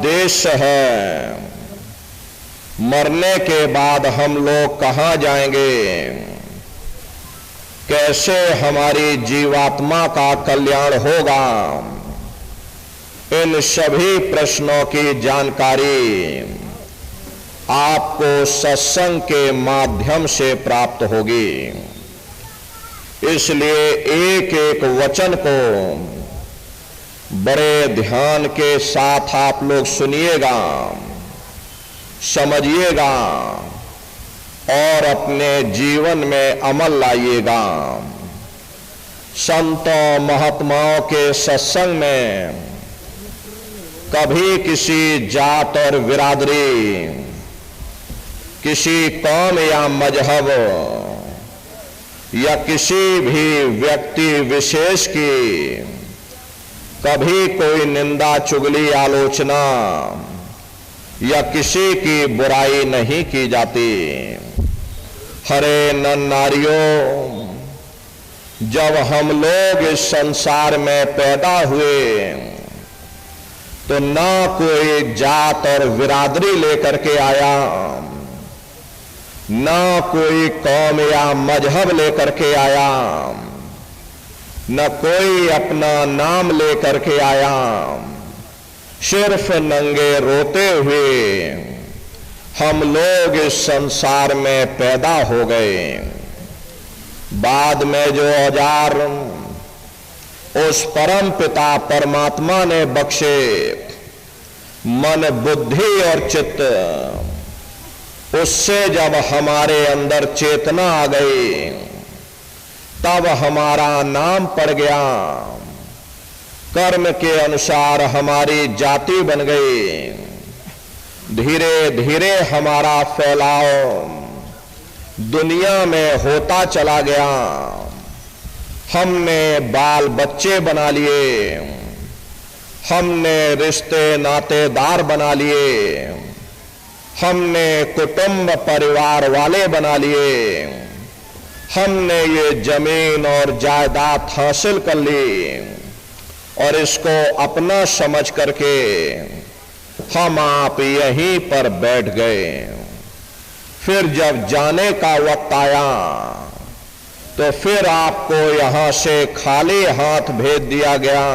उद्देश्य है, मरने के बाद हम लोग कहाँ जाएंगे, कैसे हमारी जीवात्मा का कल्याण होगा, इन सभी प्रश्नों की जानकारी आपको सत्संग के माध्यम से प्राप्त होगी। इसलिए एक एक वचन को बड़े ध्यान के साथ आप लोग सुनिएगा, समझिएगा और अपने जीवन में अमल लाइएगा। संतों महात्माओं के सत्संग में कभी किसी जात और बिरादरी, किसी कौम या मजहब या किसी भी व्यक्ति विशेष की कभी कोई निंदा, चुगली, आलोचना या किसी की बुराई नहीं की जाती। हरे नर नारियों, जब हम लोग इस संसार में पैदा हुए तो ना कोई जात और बिरादरी लेकर के आया, ना कोई कौम या मजहब लेकर के आया, न कोई अपना नाम लेकर के आया। सिर्फ नंगे रोते हुए हम लोग इस संसार में पैदा हो गए। बाद में जो औजार उस परम पिता परमात्मा ने बख्शे, मन, बुद्धि और चित्त, उससे जब हमारे अंदर चेतना आ गई तब हमारा नाम पड़ गया। कर्म के अनुसार हमारी जाति बन गई। धीरे धीरे हमारा फैलाव दुनिया में होता चला गया। हमने बाल बच्चे बना लिए, हमने रिश्ते नातेदार बना लिए, हमने कुटुंब परिवार वाले बना लिए, हमने ये जमीन और जायदाद हासिल कर ली और इसको अपना समझ करके हम आप यहीं पर बैठ गए। फिर जब जाने का वक्त आया तो फिर आपको यहां से खाली हाथ भेज दिया गया।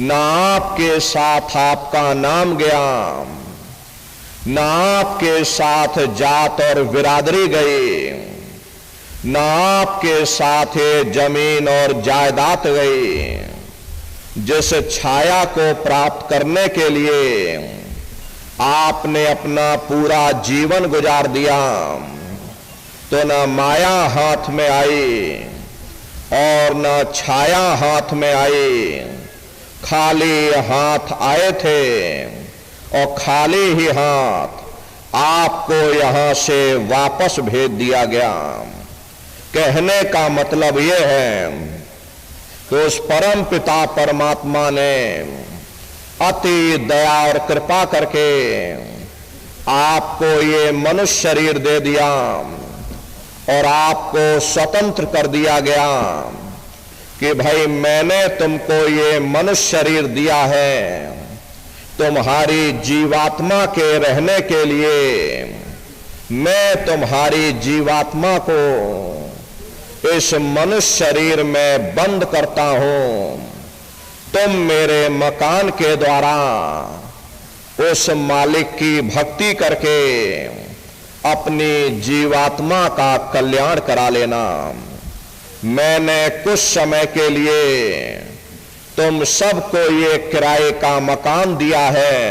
ना आपके साथ आपका नाम गया, ना आपके साथ जात और बिरादरी गई, ना आपके साथ जमीन और जायदाद गई। जिस छाया को प्राप्त करने के लिए आपने अपना पूरा जीवन गुजार दिया, तो न माया हाथ में आई और न छाया हाथ में आई। खाली हाथ आए थे और खाली ही हाथ आपको यहां से वापस भेज दिया गया। कहने का मतलब यह है कि उस परम पिता परमात्मा ने अति दया और कृपा करके आपको ये मनुष्य शरीर दे दिया और आपको स्वतंत्र कर दिया गया कि भाई मैंने तुमको ये मनुष्य शरीर दिया है तुम्हारी जीवात्मा के रहने के लिए। मैं तुम्हारी जीवात्मा को इस मनुष्य शरीर में बंद करता हूं। तुम मेरे मकान के द्वारा उस मालिक की भक्ति करके अपनी जीवात्मा का कल्याण करा लेना। मैंने कुछ समय के लिए तुम सबको ये किराए का मकान दिया है।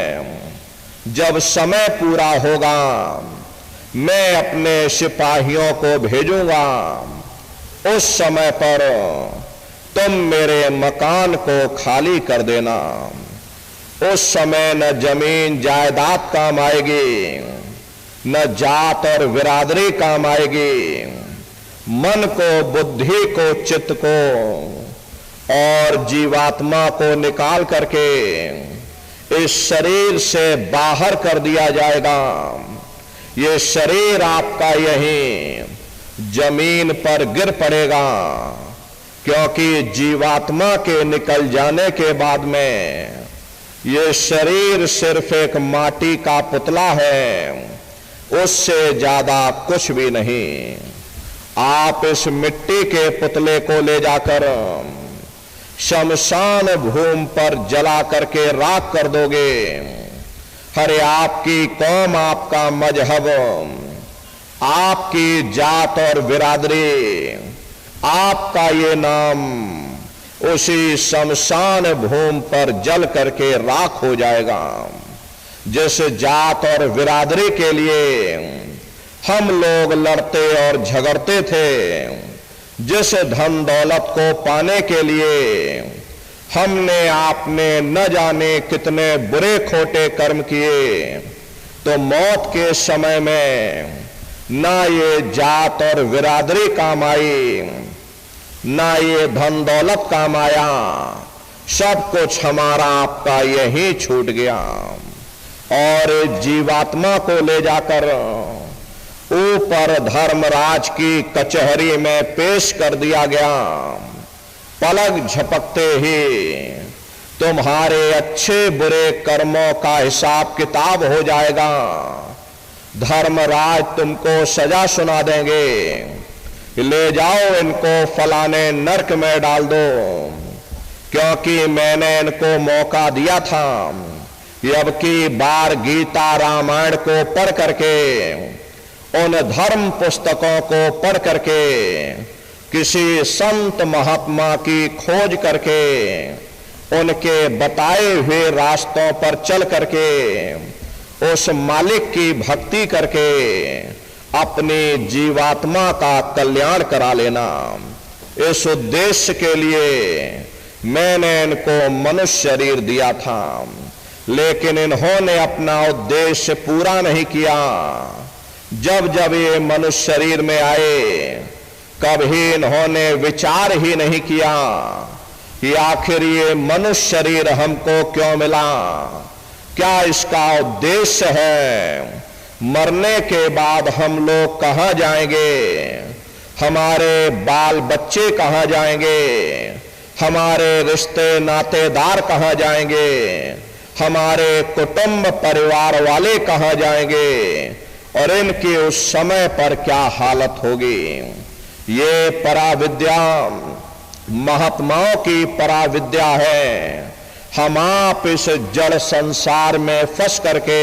जब समय पूरा होगा मैं अपने सिपाहियों को भेजूंगा। उस समय पर तुम मेरे मकान को खाली कर देना। उस समय न जमीन जायदाद काम आएगी, न जात और बिरादरी काम आएगी। मन को, बुद्धि को, चित्त को और जीवात्मा को निकाल करके इस शरीर से बाहर कर दिया जाएगा। ये शरीर आपका यहीं जमीन पर गिर पड़ेगा, क्योंकि जीवात्मा के निकल जाने के बाद में ये शरीर सिर्फ एक माटी का पुतला है, उससे ज्यादा कुछ भी नहीं। आप इस मिट्टी के पुतले को ले जाकर शमशान भूमि पर जला करके राख कर दोगे। अरे आपकी कौम, आपका मजहब, आपकी जात और बिरादरी, आपका ये नाम उसी शमशान भूमि पर जल करके राख हो जाएगा। जिस जात और बिरादरी के लिए हम लोग लड़ते और झगड़ते थे, जिस धन दौलत को पाने के लिए हमने आपने न जाने कितने बुरे खोटे कर्म किए, तो मौत के समय में ना ये जात और बिरादरी काम आई, ना ये धन दौलत काम आया, सब कुछ हमारा आपका यहीं छूट गया। और जीवात्मा को ले जाकर ऊपर धर्मराज की कचहरी में पेश कर दिया गया। पलक झपकते ही तुम्हारे अच्छे बुरे कर्मों का हिसाब किताब हो जाएगा। धर्मराज तुमको सजा सुना देंगे, ले जाओ इनको फलाने नरक में डाल दो, क्योंकि मैंने इनको मौका दिया था। अब की बार गीता रामायण को पढ़ करके, उन धर्म पुस्तकों को पढ़ करके, किसी संत महात्मा की खोज करके, उनके बताए हुए रास्तों पर चल करके, उस मालिक की भक्ति करके अपनी जीवात्मा का कल्याण करा लेना। इस उद्देश्य के लिए मैंने इनको मनुष्य शरीर दिया था, लेकिन इन्होंने अपना उद्देश्य पूरा नहीं किया। जब जब ये मनुष्य शरीर में आए, कभी इन्होंने विचार ही नहीं किया कि आखिर ये मनुष्य शरीर हमको क्यों मिला, क्या इसका उद्देश्य है, मरने के बाद हम लोग कहां जाएंगे, हमारे बाल बच्चे कहां जाएंगे, हमारे रिश्ते नातेदार कहां जाएंगे, हमारे कुटुंब परिवार वाले कहां जाएंगे, और इनकी उस समय पर क्या हालत होगी। ये पराविद्या महात्माओं की पराविद्या है। हम आप इस जड़ संसार में फंस करके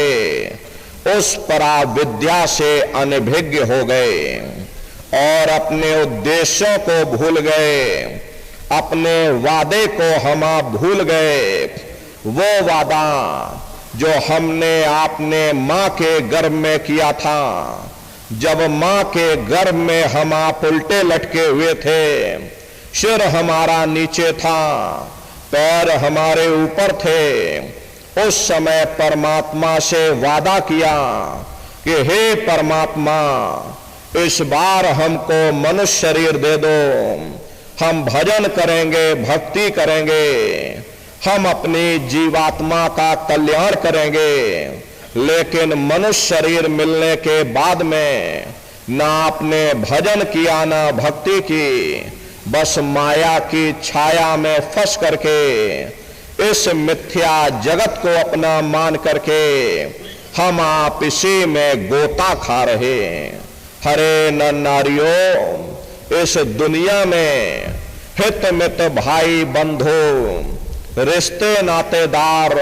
उस पराविद्या से अनभिज्ञ हो गए और अपने उद्देश्यों को भूल गए, अपने वादे को हम आप भूल गए। वो वादा जो हमने आपने मां के गर्भ में किया था, जब मां के गर्भ में हम आप उल्टे लटके हुए थे, सिर हमारा नीचे था, पैर हमारे ऊपर थे, उस समय परमात्मा से वादा किया कि हे परमात्मा, इस बार हमको मनुष्य शरीर दे दो, हम भजन करेंगे, भक्ति करेंगे, हम अपनी जीवात्मा का कल्याण करेंगे। लेकिन मनुष्य शरीर मिलने के बाद में ना आपने भजन किया, ना भक्ति की, बस माया की छाया में फंस करके इस मिथ्या जगत को अपना मान करके हम आप इसी में गोता खा रहे हैं। हरे नर नारियों, इस दुनिया में हित मित भाई बंधु, रिश्ते नातेदार,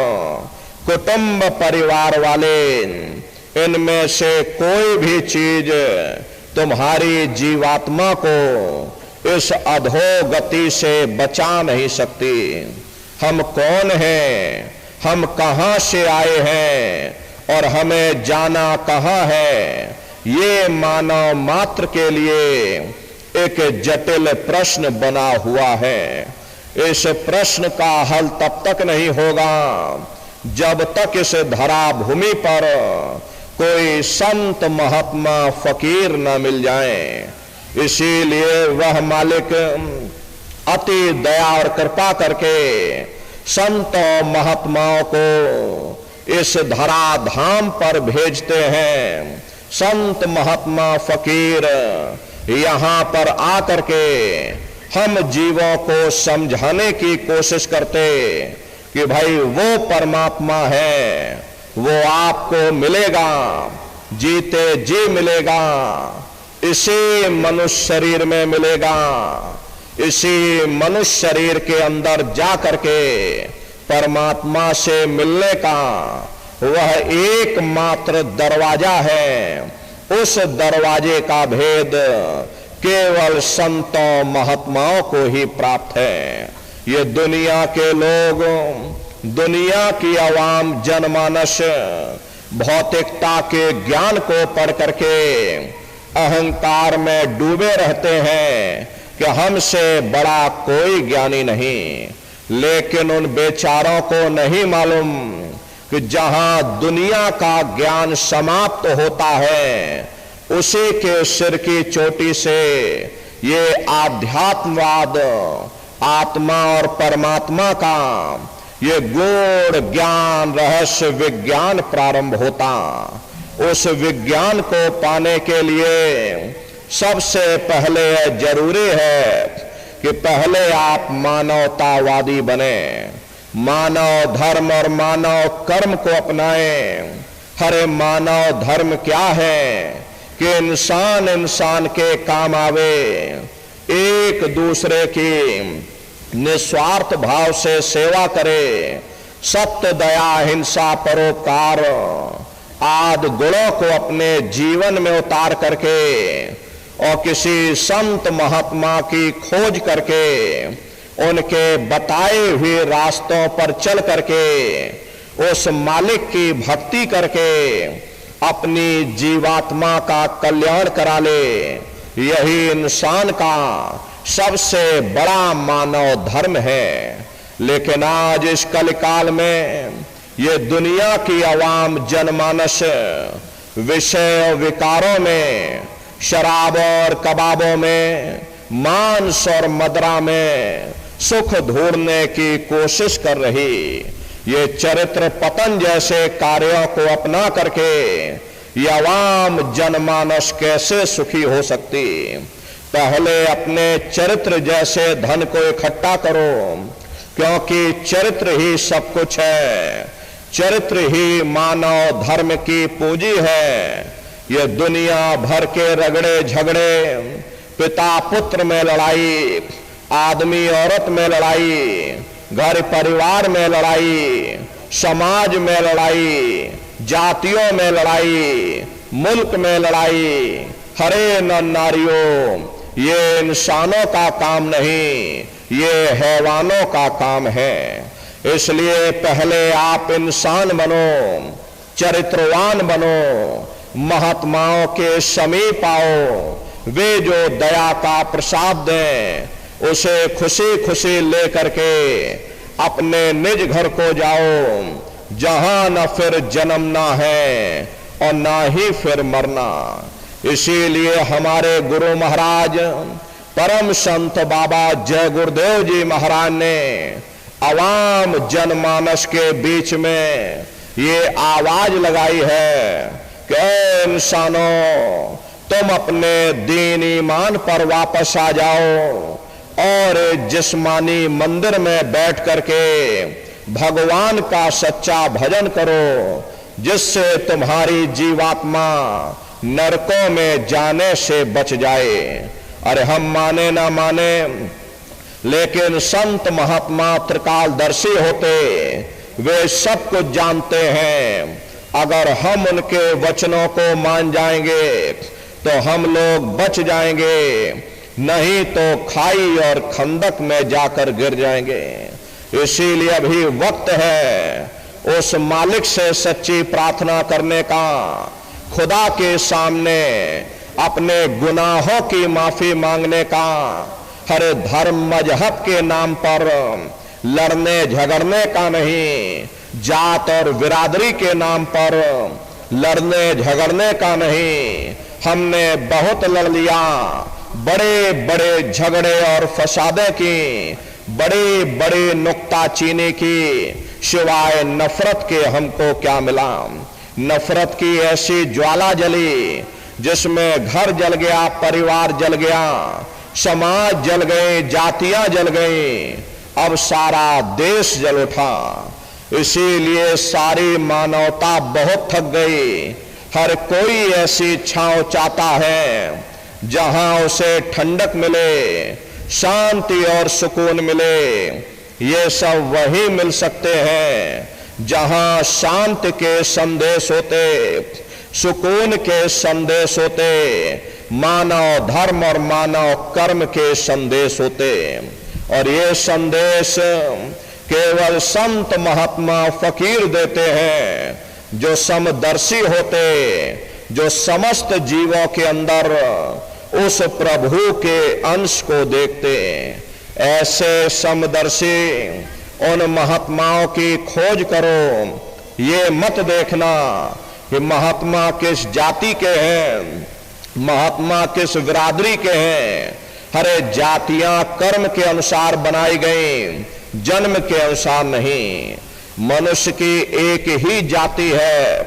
कुटुंब परिवार वाले, इनमें से कोई भी चीज तुम्हारी जीवात्मा को इस अधोगति से बचा नहीं सकती। हम कौन हैं, हम कहां से आए हैं और हमें जाना कहां है, ये मानव मात्र के लिए एक जटिल प्रश्न बना हुआ है। इस प्रश्न का हल तब तक नहीं होगा जब तक इस धरा भूमि पर कोई संत महात्मा फकीर न मिल जाए। इसीलिए वह मालिक अति दया और कृपा करके संत महात्माओं को इस धरा धाम पर भेजते हैं। संत महात्मा फकीर यहाँ पर आकर के हम जीवों को समझाने की कोशिश करते कि भाई वो परमात्मा है, वो आपको मिलेगा, जीते जी मिलेगा, इसी मनुष्य शरीर में मिलेगा। इसी मनुष्य शरीर के अंदर जा करके परमात्मा से मिलने का वह एकमात्र दरवाजा है। उस दरवाजे का भेद केवल संतों महात्माओं को ही प्राप्त है। ये दुनिया के लोग, दुनिया की आवाम, जनमानस भौतिकता के ज्ञान को पढ़ करके अहंकार में डूबे रहते हैं कि हमसे बड़ा कोई ज्ञानी नहीं। लेकिन उन बेचारों को नहीं मालूम कि जहां दुनिया का ज्ञान समाप्त होता है, उसी के सिर की चोटी से ये आध्यात्मवाद, आत्मा और परमात्मा का ये गूढ़ ज्ञान, रहस्य विज्ञान प्रारंभ होता। उस विज्ञान को पाने के लिए सबसे पहले जरूरी है कि पहले आप मानवतावादी बने, मानव धर्म और मानव कर्म को अपनाएं। हरे मानव धर्म क्या है कि इंसान इंसान के काम आवे, एक दूसरे की निस्वार्थ भाव से सेवा करे, सत्य, दया, हिंसा, परोपकार आदि गुणों को अपने जीवन में उतार करके और किसी संत महात्मा की खोज करके उनके बताए हुए रास्तों पर चल करके उस मालिक की भक्ति करके अपनी जीवात्मा का कल्याण करा ले। यही इंसान का सबसे बड़ा मानव धर्म है। लेकिन आज इस कलिकाल में ये दुनिया की आवाम, जनमानस विषय विकारों में, शराब और कबाबों में, मांस और मदिरा में सुख ढूंढने की कोशिश कर रही। ये चरित्र पतन जैसे कार्यों को अपना करके ये आवाम, जनमानस कैसे सुखी हो सकती? पहले अपने चरित्र जैसे धन को इकट्ठा करो, क्योंकि चरित्र ही सब कुछ है। चरित्र ही मानव धर्म की पूंजी है। ये दुनिया भर के रगड़े झगड़े, पिता पुत्र में लड़ाई, आदमी औरत में लड़ाई, घर परिवार में लड़ाई, समाज में लड़ाई, जातियों में लड़ाई, मुल्क में लड़ाई, हरे नर नारियों, ये इंसानों का काम नहीं, ये हैवानों का काम है। इसलिए पहले आप इंसान बनो, चरित्रवान बनो, महात्माओं के समीप आओ। वे जो दया का प्रसाद दें, उसे खुशी खुशी लेकर के अपने निज घर को जाओ, जहां न फिर जन्मना है और ना ही फिर मरना। इसीलिए हमारे गुरु महाराज परम संत बाबा जय गुरुदेव जी महाराज ने आवाम, जनमानस के बीच में ये आवाज लगाई है कि इंसानों, तुम अपने दीन ईमान पर वापस आ जाओ और जिस्मानी मंदिर में बैठ करके भगवान का सच्चा भजन करो, जिससे तुम्हारी जीवात्मा नरकों में जाने से बच जाए। अरे हम माने ना माने, लेकिन संत महात्मा त्रिकालदर्शी होते, वे सब कुछ जानते हैं। अगर हम उनके वचनों को मान जाएंगे तो हम लोग बच जाएंगे, नहीं तो खाई और खंदक में जाकर गिर जाएंगे। इसीलिए अभी वक्त है उस मालिक से सच्ची प्रार्थना करने का, खुदा के सामने अपने गुनाहों की माफी मांगने का। हर धर्म मजहब के नाम पर लड़ने झगड़ने का नहीं, जात और बिरादरी के नाम पर लड़ने झगड़ने का नहीं। हमने बहुत लड़ लिया, बड़े बड़े झगड़े और फसादे की, बड़े बड़े नुक्ताचीनी की, सिवाय नफरत के हमको क्या मिला? नफरत की ऐसी ज्वाला जली जिसमें घर जल गया, परिवार जल गया, समाज जल गए, जातियां जल गई। अब सारा देश जल उठा। इसीलिए सारी मानवता बहुत थक गई। हर कोई ऐसी छांव चाहता है जहां उसे ठंडक मिले, शांति और सुकून मिले। ये सब वही मिल सकते हैं जहां शांति के संदेश होते, सुकून के संदेश होते, मानव धर्म और मानव कर्म के संदेश होते। और ये संदेश केवल संत महात्मा फकीर देते हैं, जो समदर्शी होते, जो समस्त जीवों के अंदर उस प्रभु के अंश को देखते। ऐसे समदर्शी उन महात्माओं की खोज करो। ये मत देखना कि महात्मा किस जाति के हैं, महात्मा किस बिरादरी के हैं। हरे जातियां कर्म के अनुसार बनाई गई, जन्म के अनुसार नहीं। मनुष्य की एक ही जाति है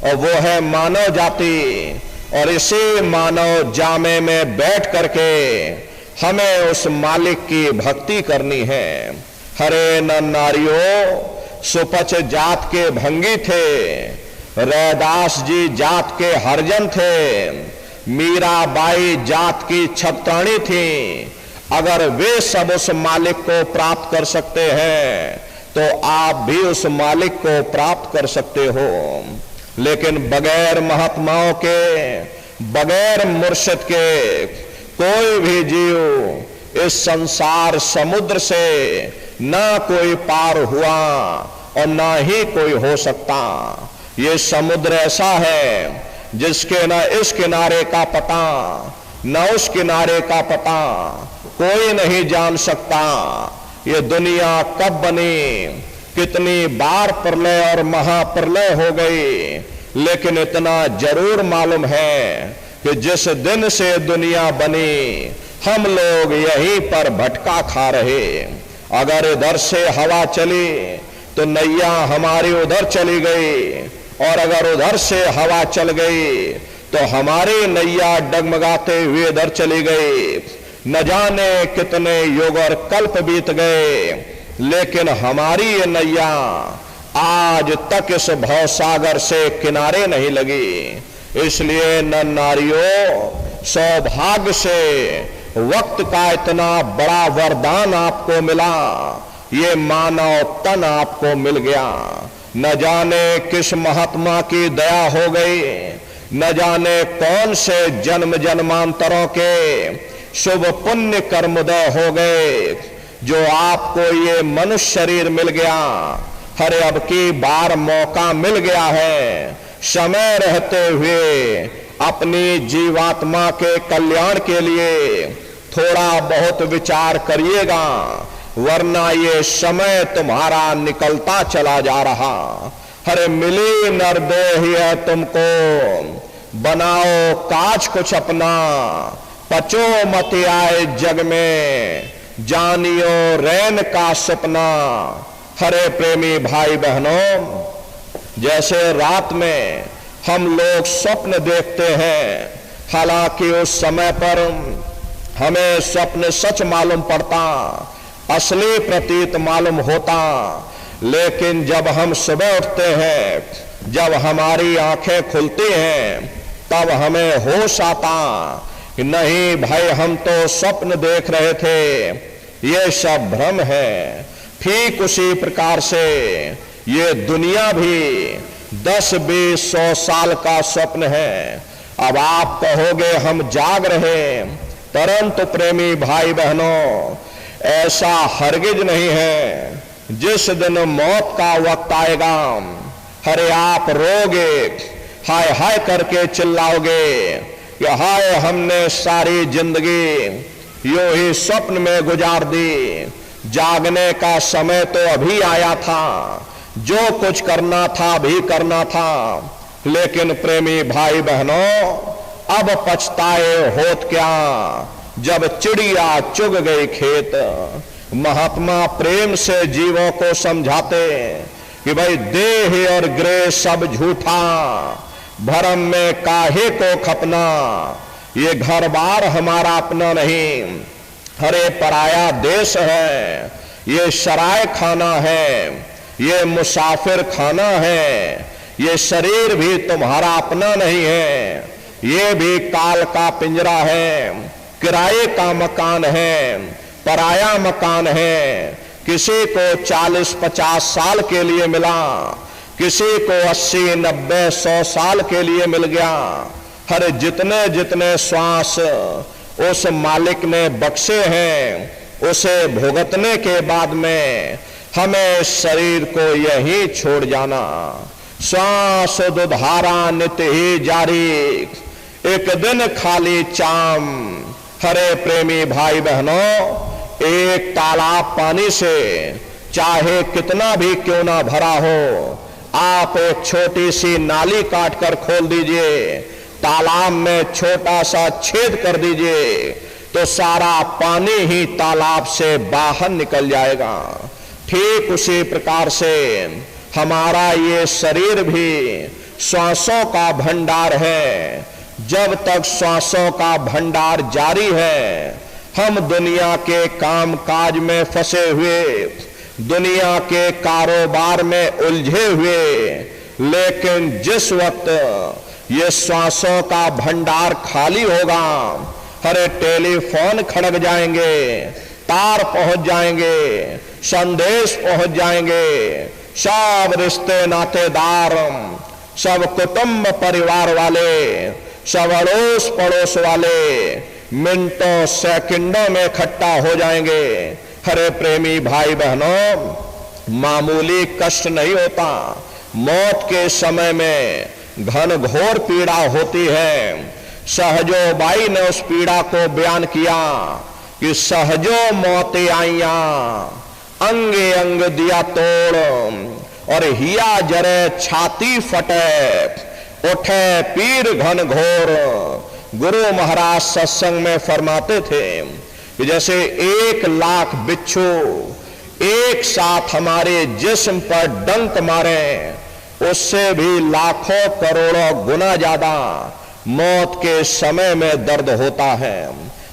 और वो है मानव जाति। और इसी मानव जामे में बैठ करके हमें उस मालिक की भक्ति करनी है। हरे नर नारियों सुपच जात के भंगी थे, रैदास जी जात के हरजन थे, मीराबाई जात की छत्राणी थी। अगर वे सब उस मालिक को प्राप्त कर सकते हैं तो आप भी उस मालिक को प्राप्त कर सकते हो। लेकिन बगैर महात्माओं के, बगैर मुर्शिद के कोई भी जीव इस संसार समुद्र से ना कोई पार हुआ और ना ही कोई हो सकता। ये समुद्र ऐसा है जिसके न इस किनारे का पता न उस किनारे का पता कोई नहीं जान सकता। ये दुनिया कब बनी, कितनी बार प्रलय और महाप्रलय हो गई, लेकिन इतना जरूर मालूम है कि जिस दिन से दुनिया बनी हम लोग यहीं पर भटका खा रहे। अगर इधर से हवा चली तो नैया हमारी उधर चली गई, और अगर उधर से हवा चल गई तो हमारी नैया डगमगाते हुए इधर चली गई। न जाने कितने युग और कल्प बीत गए, लेकिन हमारी ये नैया आज तक इस भवसागर से किनारे नहीं लगी। इसलिए नर नारियों, सौभाग्य से वक्त का इतना बड़ा वरदान आपको मिला, ये मानव तन आपको मिल गया। न जाने किस महात्मा की दया हो गई, न जाने कौन से जन्म जन्मांतरों के शुभ पुण्य कर्मोदय हो गए जो आपको ये मनुष्य शरीर मिल गया। हरे अब की बार मौका मिल गया है, समय रहते हुए अपनी जीवात्मा के कल्याण के लिए थोड़ा बहुत विचार करिएगा, वरना ये समय तुम्हारा निकलता चला जा रहा। हरे मिली नरदेह है तुमको, बनाओ काज कुछ अपना, पचो मत आए जग में, जानियो रैन का सपना। हरे प्रेमी भाई बहनों, जैसे रात में हम लोग स्वप्न देखते हैं, हालांकि उस समय पर हमें स्वप्न सच मालूम पड़ता, असली प्रतीत मालूम होता, लेकिन जब हम सुबह उठते हैं, जब हमारी आंखें खुलती हैं, तब हमें होश आता कि नहीं भाई, हम तो स्वप्न देख रहे थे, ये सब भ्रम है। ठीक उसी प्रकार से ये दुनिया भी 10, 20, 100 साल का स्वप्न है। अब आप कहोगे हम जाग रहे, परंतु प्रेमी भाई बहनों, ऐसा हरगिज नहीं है। जिस दिन मौत का वक्त आएगा, हरे आप रोगे, हाय हाय करके चिल्लाओगे कि हाय हमने सारी जिंदगी यूं ही स्वप्न में गुजार दी, जागने का समय तो अभी आया था, जो कुछ करना था अभी करना था। लेकिन प्रेमी भाई बहनों, अब पछताए होत क्या, जब चिड़िया चुग गई खेत। महात्मा प्रेम से जीवों को समझाते कि भाई देह और गृह सब झूठा, भरम में काहे को खपना, ये घर बार हमारा अपना नहीं, हरे पराया देश है, ये सराय खाना है, ये मुसाफिर खाना है, ये शरीर भी तुम्हारा अपना नहीं है, ये भी काल का पिंजरा है, किराए का मकान है, पराया मकान है। किसी को 40-50 साल के लिए मिला, किसी को 80-90-100 साल के लिए मिल गया। हर जितने जितने श्वास उस मालिक ने बख्शे हैं, उसे भुगतने के बाद में हमें शरीर को यही छोड़ जाना। श्वास दुधारा नित्य ही जारी, एक दिन खाली चाम। हरे प्रेमी भाई बहनों, एक तालाब पानी से चाहे कितना भी क्यों ना भरा हो, आप एक छोटी सी नाली काट कर खोल दीजिए, तालाब में छोटा सा छेद कर दीजिए, तो सारा पानी ही तालाब से बाहर निकल जाएगा। ठीक उसी प्रकार से हमारा ये शरीर भी श्वासों का भंडार है। जब तक श्वासों का भंडार जारी है, हम दुनिया के काम काज में फंसे हुए, दुनिया के कारोबार में उलझे हुए, लेकिन जिस वक्त ये श्वासों का भंडार खाली होगा, हरे टेलीफोन खड़क जाएंगे, तार पहुंच जाएंगे, संदेश पहुंच जाएंगे, सब रिश्ते नातेदार, सब कुटुंब परिवार वाले, सब अड़ोस पड़ोस वाले मिनटों सेकंडों में इकट्ठा हो जाएंगे। हरे प्रेमी भाई बहनों, मामूली कष्ट नहीं होता, मौत के समय में घन घोर पीड़ा होती है। सहजो बाई ने उस पीड़ा को बयान किया कि सहजो मौत आईया, अंगे अंग दिया तोड़, और हिया जरे छाती फटे, उठे पीर घन घोर। गुरु महाराज सत्संग में फरमाते थे कि जैसे 1,00,000 बिच्छू एक साथ हमारे जिस्म पर डंक मारे, उससे भी लाखों करोड़ों गुना ज्यादा मौत के समय में दर्द होता है।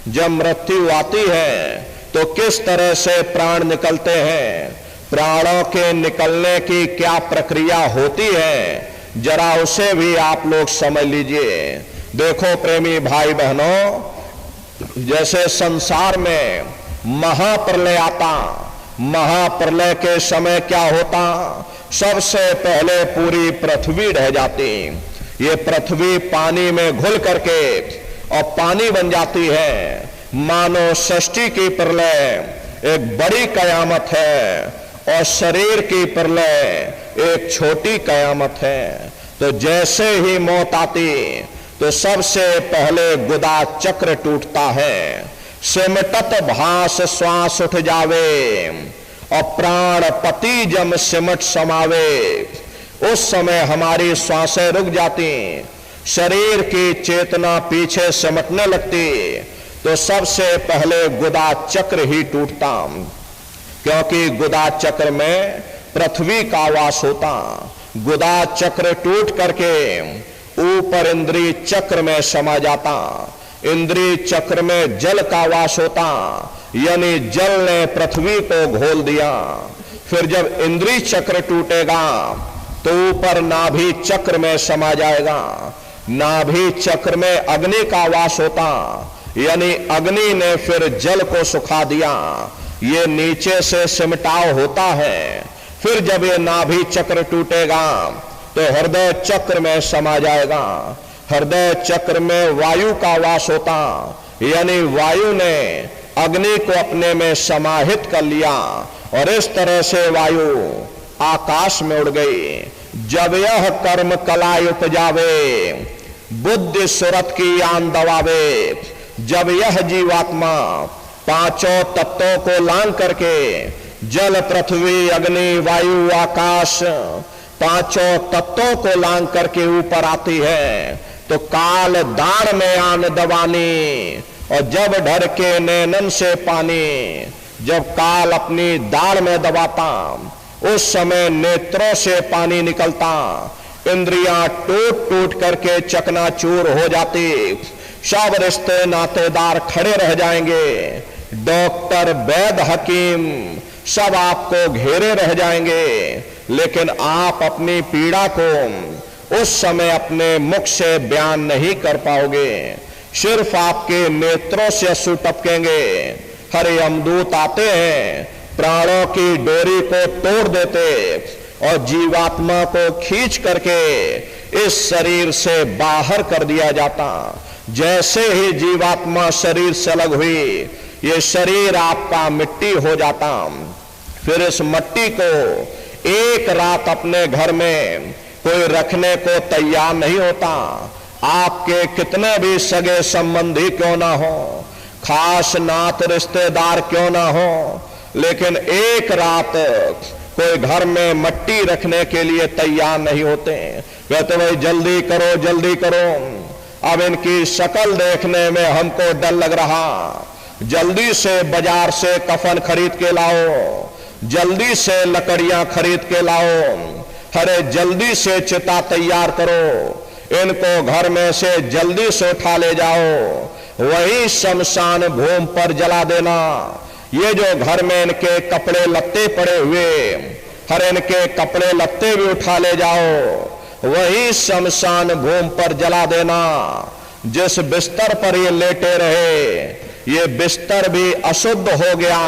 जब मृत्यु आती है तो किस तरह से प्राण निकलते हैं, प्राणों के निकलने की क्या प्रक्रिया होती है, जरा उसे भी आप लोग समझ लीजिए। देखो प्रेमी भाई बहनों, जैसे संसार में महाप्रलय आता, महाप्रलय के समय क्या होता, सबसे पहले पूरी पृथ्वी ढह जाती। ये पृथ्वी पानी में घुल करके और पानी बन जाती है। मानव सृष्टि की प्रलय एक बड़ी कयामत है और शरीर की प्रलय एक छोटी कयामत है। तो जैसे ही मौत आती तो सबसे पहले गुदा चक्र टूटता है, सिमटत भास श्वास उठ जावे, और प्राण पति जम सिमट समावे। उस समय हमारी श्वासें रुक जाती, शरीर की चेतना पीछे सिमटने लगती, तो सबसे पहले गुदा चक्र ही टूटता, क्योंकि गुदा चक्र में पृथ्वी का वास होता। गुदा चक्र टूट करके ऊपर इंद्रिय चक्र में समा जाता। इंद्रिय चक्र में जल का वास होता, यानी जल ने पृथ्वी को घोल दिया। फिर जब इंद्रिय चक्र टूटेगा तो ऊपर नाभि चक्र में समा जाएगा। नाभि चक्र में अग्नि का वास होता, यानी अग्नि ने फिर जल को सुखा दिया। ये नीचे से सिमटाव होता है। फिर जब ये नाभि चक्र टूटेगा तो हृदय चक्र में समा जाएगा। हृदय चक्र में वायु का वास होता, यानी वायु ने अग्नि को अपने में समाहित कर लिया, और इस तरह से वायु आकाश में उड़ गई। जब यह कर्म कलाय उपजावे, बुद्धि सुरत की आन दबावे, जब यह जीवात्मा पांचों तत्वों को लांग करके जल पृथ्वी अग्नि वायु आकाश पांचों तत्वों को लांग करके ऊपर आती है, तो काल दान में आन दबानी, और जब ढर के नैनन से पानी, जब काल अपनी दाढ़ में दबाता उस समय नेत्रों से पानी निकलता, इंद्रियां टूट टूट करके चकनाचूर हो जाती, सब रिश्ते नातेदार खड़े रह जाएंगे। डॉक्टर वैद्य हकीम सब आपको घेरे रह जाएंगे, लेकिन आप अपनी पीड़ा को उस समय अपने मुख से बयान नहीं कर पाओगे। सिर्फ आपके नेत्रों से अश्रु टपकेंगे। हरे यमदूत आते हैं, प्राणों की डोरी को तोड़ देते और जीवात्मा को खींच करके इस शरीर से बाहर कर दिया जाता। जैसे ही जीवात्मा शरीर से अलग हुई, ये शरीर आपका मिट्टी हो जाता। फिर इस मिट्टी को एक रात अपने घर में कोई रखने को तैयार नहीं होता। आपके कितने भी सगे संबंधी क्यों ना हो, खास नात रिश्तेदार क्यों ना हो, लेकिन एक रात कोई घर में मिट्टी रखने के लिए तैयार नहीं होते। कहते भाई जल्दी करो जल्दी करो, अब इनकी शक्ल देखने में हमको डर लग रहा, जल्दी से बाजार से कफन खरीद के लाओ, जल्दी से लकड़ियां खरीद के लाओ, अरे जल्दी से चिता तैयार करो, इनको घर में से जल्दी से उठा ले जाओ, वही शमशान भूमि पर जला देना। ये जो घर में इनके कपड़े लत्ते पड़े हुए, हर इनके कपड़े लत्ते भी उठा ले जाओ, वही शमशान भूमि पर जला देना। जिस बिस्तर पर ये लेटे रहे, ये बिस्तर भी अशुद्ध हो गया।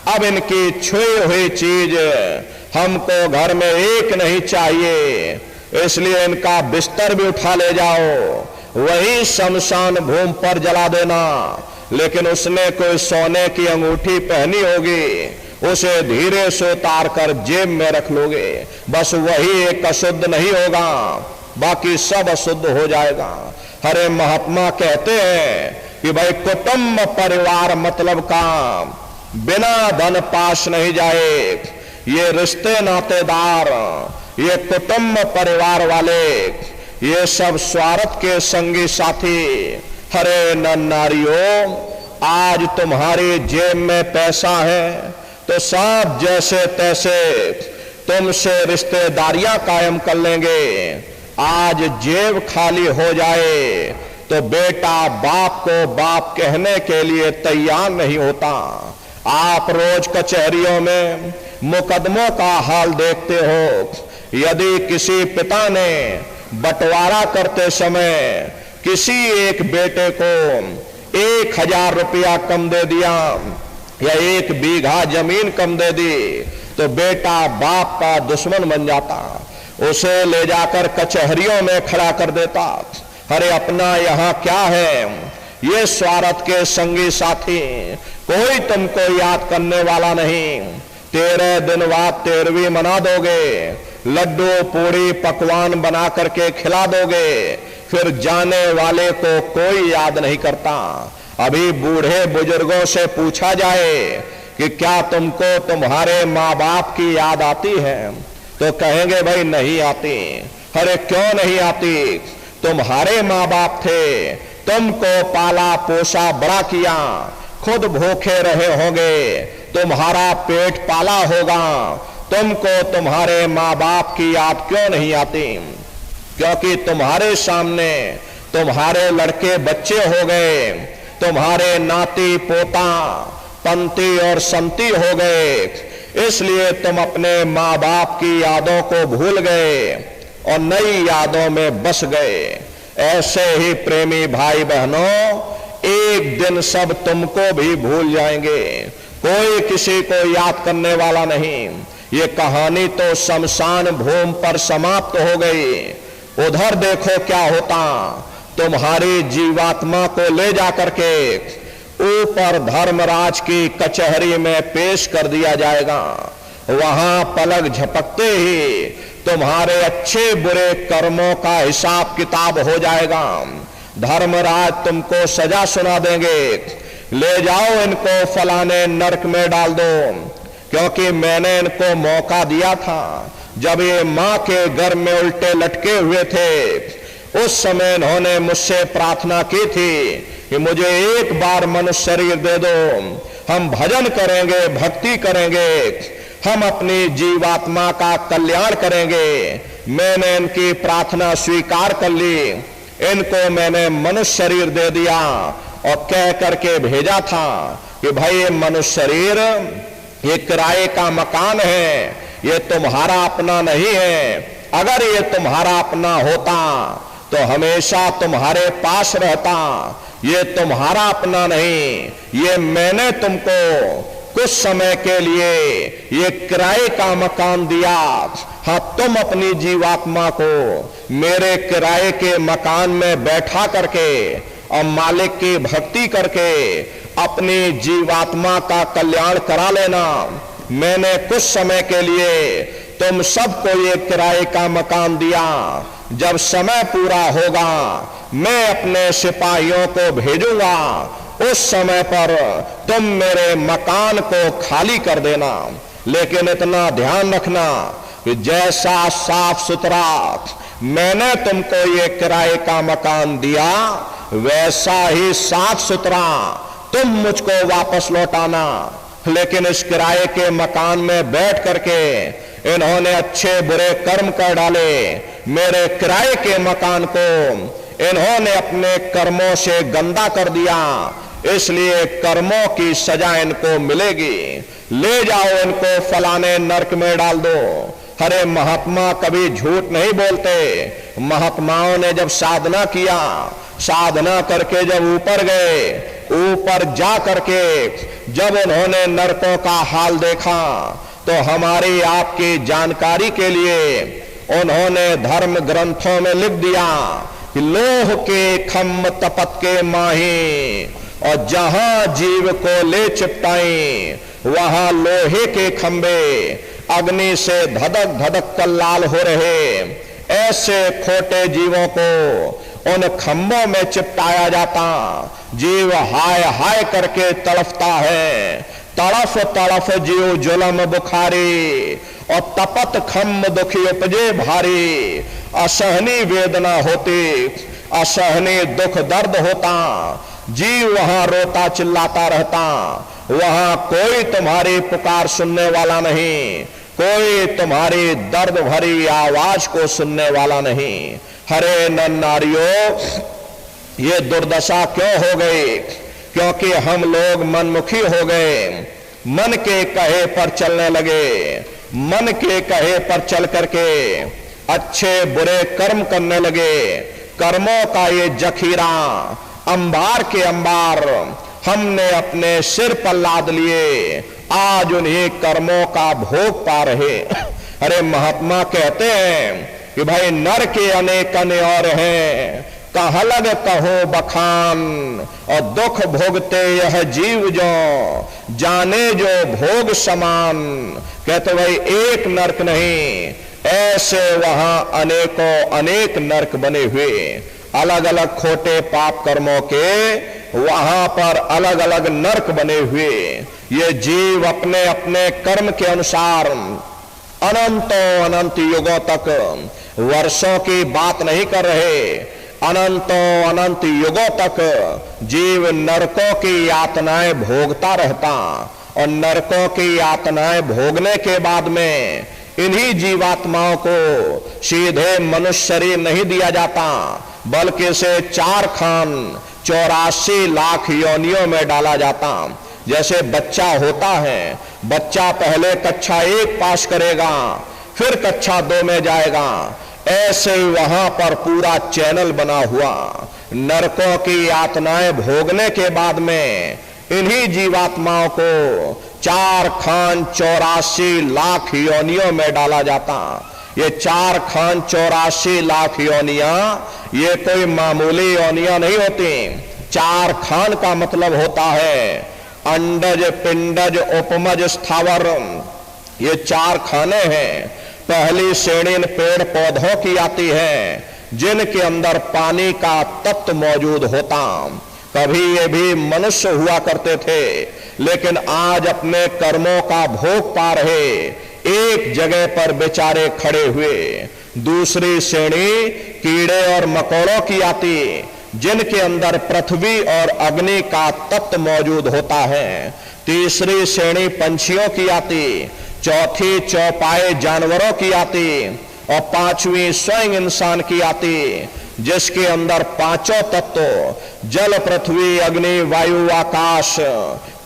अब इनकी छुई हुई चीज हमको घर में एक नहीं चाहिए, इसलिए इनका बिस्तर भी उठा ले जाओ, वही शमशान भूमि पर जला देना। लेकिन उसने कोई सोने की अंगूठी पहनी होगी, उसे धीरे से उतार कर जेब में रख लोगे, बस वही एक अशुद्ध नहीं होगा, बाकी सब अशुद्ध हो जाएगा। हरे महात्मा कहते हैं कि भाई कुटुंब परिवार मतलब काम, बिना धन पास नहीं जाए। ये रिश्ते नातेदार, ये कुटुंब परिवार वाले, ये सब स्वार्थ के संगी साथी। हरे नारियों, आज तुम्हारी जेब में पैसा है तो सब जैसे तैसे तुमसे रिश्तेदारियां कायम कर लेंगे। आज जेब खाली हो जाए तो बेटा बाप को बाप कहने के लिए तैयार नहीं होता। आप रोज कचहरियों में मुकदमों का हाल देखते हो। यदि किसी पिता ने बंटवारा करते समय किसी एक बेटे को 1000 रुपया कम दे दिया या 1 बीघा जमीन कम दे दी, तो बेटा बाप का दुश्मन बन जाता, उसे ले जाकर कचहरियों में खड़ा कर देता। अरे अपना यहाँ क्या है, ये स्वार्थ के संगी साथी, कोई तुमको याद करने वाला नहीं। 13 दिन बाद 13वीं मना दोगे, लड्डू पूड़ी पकवान बना करके खिला दोगे, फिर जाने वाले को कोई याद नहीं करता। अभी बूढ़े बुजुर्गों से पूछा जाए कि क्या तुमको तुम्हारे माँ बाप की याद आती है, तो कहेंगे भाई नहीं आती। अरे क्यों नहीं आती, तुम्हारे माँ बाप थे, तुमको पाला पोसा बड़ा किया, खुद भूखे रहे होंगे, तुम्हारा पेट पाला होगा, तुमको तुम्हारे माँ बाप की याद क्यों नहीं आती? क्योंकि तुम्हारे सामने तुम्हारे लड़के बच्चे हो गए, तुम्हारे नाती पोता पंती और संती हो गए, इसलिए तुम अपने माँ बाप की यादों को भूल गए और नई यादों में बस गए। ऐसे ही प्रेमी भाई बहनों, एक दिन सब तुमको भी भूल जाएंगे, कोई किसी को याद करने वाला नहीं। ये कहानी तो शमशान भूमि पर समाप्त हो गई। उधर देखो क्या होता, तुम्हारी जीवात्मा को ले जाकर के ऊपर धर्मराज की कचहरी में पेश कर दिया जाएगा। वहां पलक झपकते ही तुम्हारे अच्छे बुरे कर्मों का हिसाब किताब हो जाएगा। धर्मराज तुमको सजा सुना देंगे, ले जाओ इनको फलाने नरक में डाल दो, क्योंकि मैंने इनको मौका दिया था जब ये मां के गर्भ में उल्टे लटके हुए थे। उस समय इन्होंने मुझसे प्रार्थना की थी कि मुझे एक बार मनुष्य शरीर दे दो, हम भजन करेंगे, भक्ति करेंगे, हम अपनी जीवात्मा का कल्याण करेंगे। मैंने इनकी प्रार्थना स्वीकार कर ली, इनको मैंने मनुष्य शरीर दे दिया और कह करके भेजा था कि भाई ये मनुष्य शरीर ये किराए का मकान है, ये तुम्हारा अपना नहीं है। अगर ये तुम्हारा अपना होता तो हमेशा तुम्हारे पास रहता। ये तुम्हारा अपना नहीं, ये मैंने तुमको कुछ समय के लिए ये किराए का मकान दिया। हाँ, तुम अपनी जीवात्मा को मेरे किराए के मकान में बैठा करके और मालिक की भक्ति करके अपनी जीवात्मा का कल्याण करा लेना। मैंने कुछ समय के लिए तुम सबको ये किराए का मकान दिया। जब समय पूरा होगा मैं अपने सिपाहियों को भेजूंगा, उस समय पर तुम मेरे मकान को खाली कर देना। लेकिन इतना ध्यान रखना कि जैसा साफ सुथरा मैंने तुमको ये किराए का मकान दिया, वैसा ही साफ सुथरा तुम मुझको वापस लौटाना। लेकिन इस किराए के मकान में बैठ करके इन्होंने अच्छे बुरे कर्म कर डाले। मेरे किराए के मकान को इन्होंने अपने कर्मों से गंदा कर दिया, इसलिए कर्मों की सजा इनको मिलेगी। ले जाओ इनको फलाने नरक में डाल दो। अरे महात्मा कभी झूठ नहीं बोलते। महात्माओं ने जब साधना किया, साधना करके जब ऊपर गए, ऊपर जा करके जब उन्होंने नरकों का हाल देखा, तो हमारी आपकी जानकारी के लिए उन्होंने धर्म ग्रंथों में लिख दिया कि लोह के खम्भ तपत के माही, और जहां जीव को ले चिपटाई वहां लोहे के खंबे अग्नि से धधक धधक कर लाल हो रहे। ऐसे खोटे जीवों को उन खंभों में चिपटाया जाता। जीव हाय हाय करके तड़फता है। तड़फ तड़फ जीव जुलम बुखारी, और तपत खम्भ दुखी उपजे भारी। असहनी वेदना होती, असहनी दुख दर्द होता। जीव वहां रोता चिल्लाता रहता। वहां कोई तुम्हारी पुकार सुनने वाला नहीं, कोई तुम्हारी दर्द भरी आवाज को सुनने वाला नहीं। हरे नर नारियों, ये दुर्दशा क्यों हो गई? क्योंकि हम लोग मनमुखी हो गए, मन के कहे पर चलने लगे। मन के कहे पर चल करके अच्छे बुरे कर्म करने लगे। कर्मों का ये जखीरा अंबार के अंबार हमने अपने सिर पर लाद लिए। आज उन्हीं कर्मों का भोग पा रहे। अरे महात्मा कहते हैं कि भाई नर के अनेक और हैं, कहाँ लग कहो बखान, और दुख भोगते यह जीव जो जाने जो भोग समान। कहते भाई एक नरक नहीं, ऐसे वहां अनेकों अनेक नरक बने हुए। अलग अलग खोटे पाप कर्मों के वहां पर अलग अलग नरक बने हुए। ये जीव अपने अपने कर्म के अनुसार अनंतों अनंत युगों तक, वर्षों की बात नहीं कर रहे, अनंतों अनंत युगों तक जीव नरकों की यातनाएं भोगता रहता। और नरकों की यातनाएं भोगने के बाद में इन्हीं जीवात्माओं को सीधे मनुष्य शरीर नहीं दिया जाता, बल्कि इसे 4 खान 84 लाख योनियों में डाला जाता। जैसे बच्चा होता है, बच्चा पहले कक्षा 1 पास करेगा, फिर कक्षा 2 में जाएगा। ऐसे ही वहां पर पूरा चैनल बना हुआ। नरकों की यातनाएं भोगने के बाद में इन्हीं जीवात्माओं को 4 खान 84 लाख योनियों में डाला जाता। ये 4 खान 84 लाख योनियां ये कोई मामूली योनियां नहीं होती। 4 खान का मतलब होता है अंडज, पिंडज, उपमज, स्थावर। ये 4 खाने हैं। पहली श्रेणी इन पेड़ पौधों की आती है जिनके अंदर पानी का तत्व मौजूद होता। कभी ये भी मनुष्य हुआ करते थे, लेकिन आज अपने कर्मों का भोग पा रहे एक जगह पर बेचारे खड़े हुए। दूसरी श्रेणी कीड़े और मकोड़ों की आती, जिनके अंदर पृथ्वी और अग्नि का तत्व मौजूद होता है। तीसरी श्रेणी पंछियों की आती, चौथी चौपाए जानवरों की आती, और 5वीं स्वयं इंसान की आती, जिसके अंदर 5 तत्व जल, पृथ्वी, अग्नि, वायु, आकाश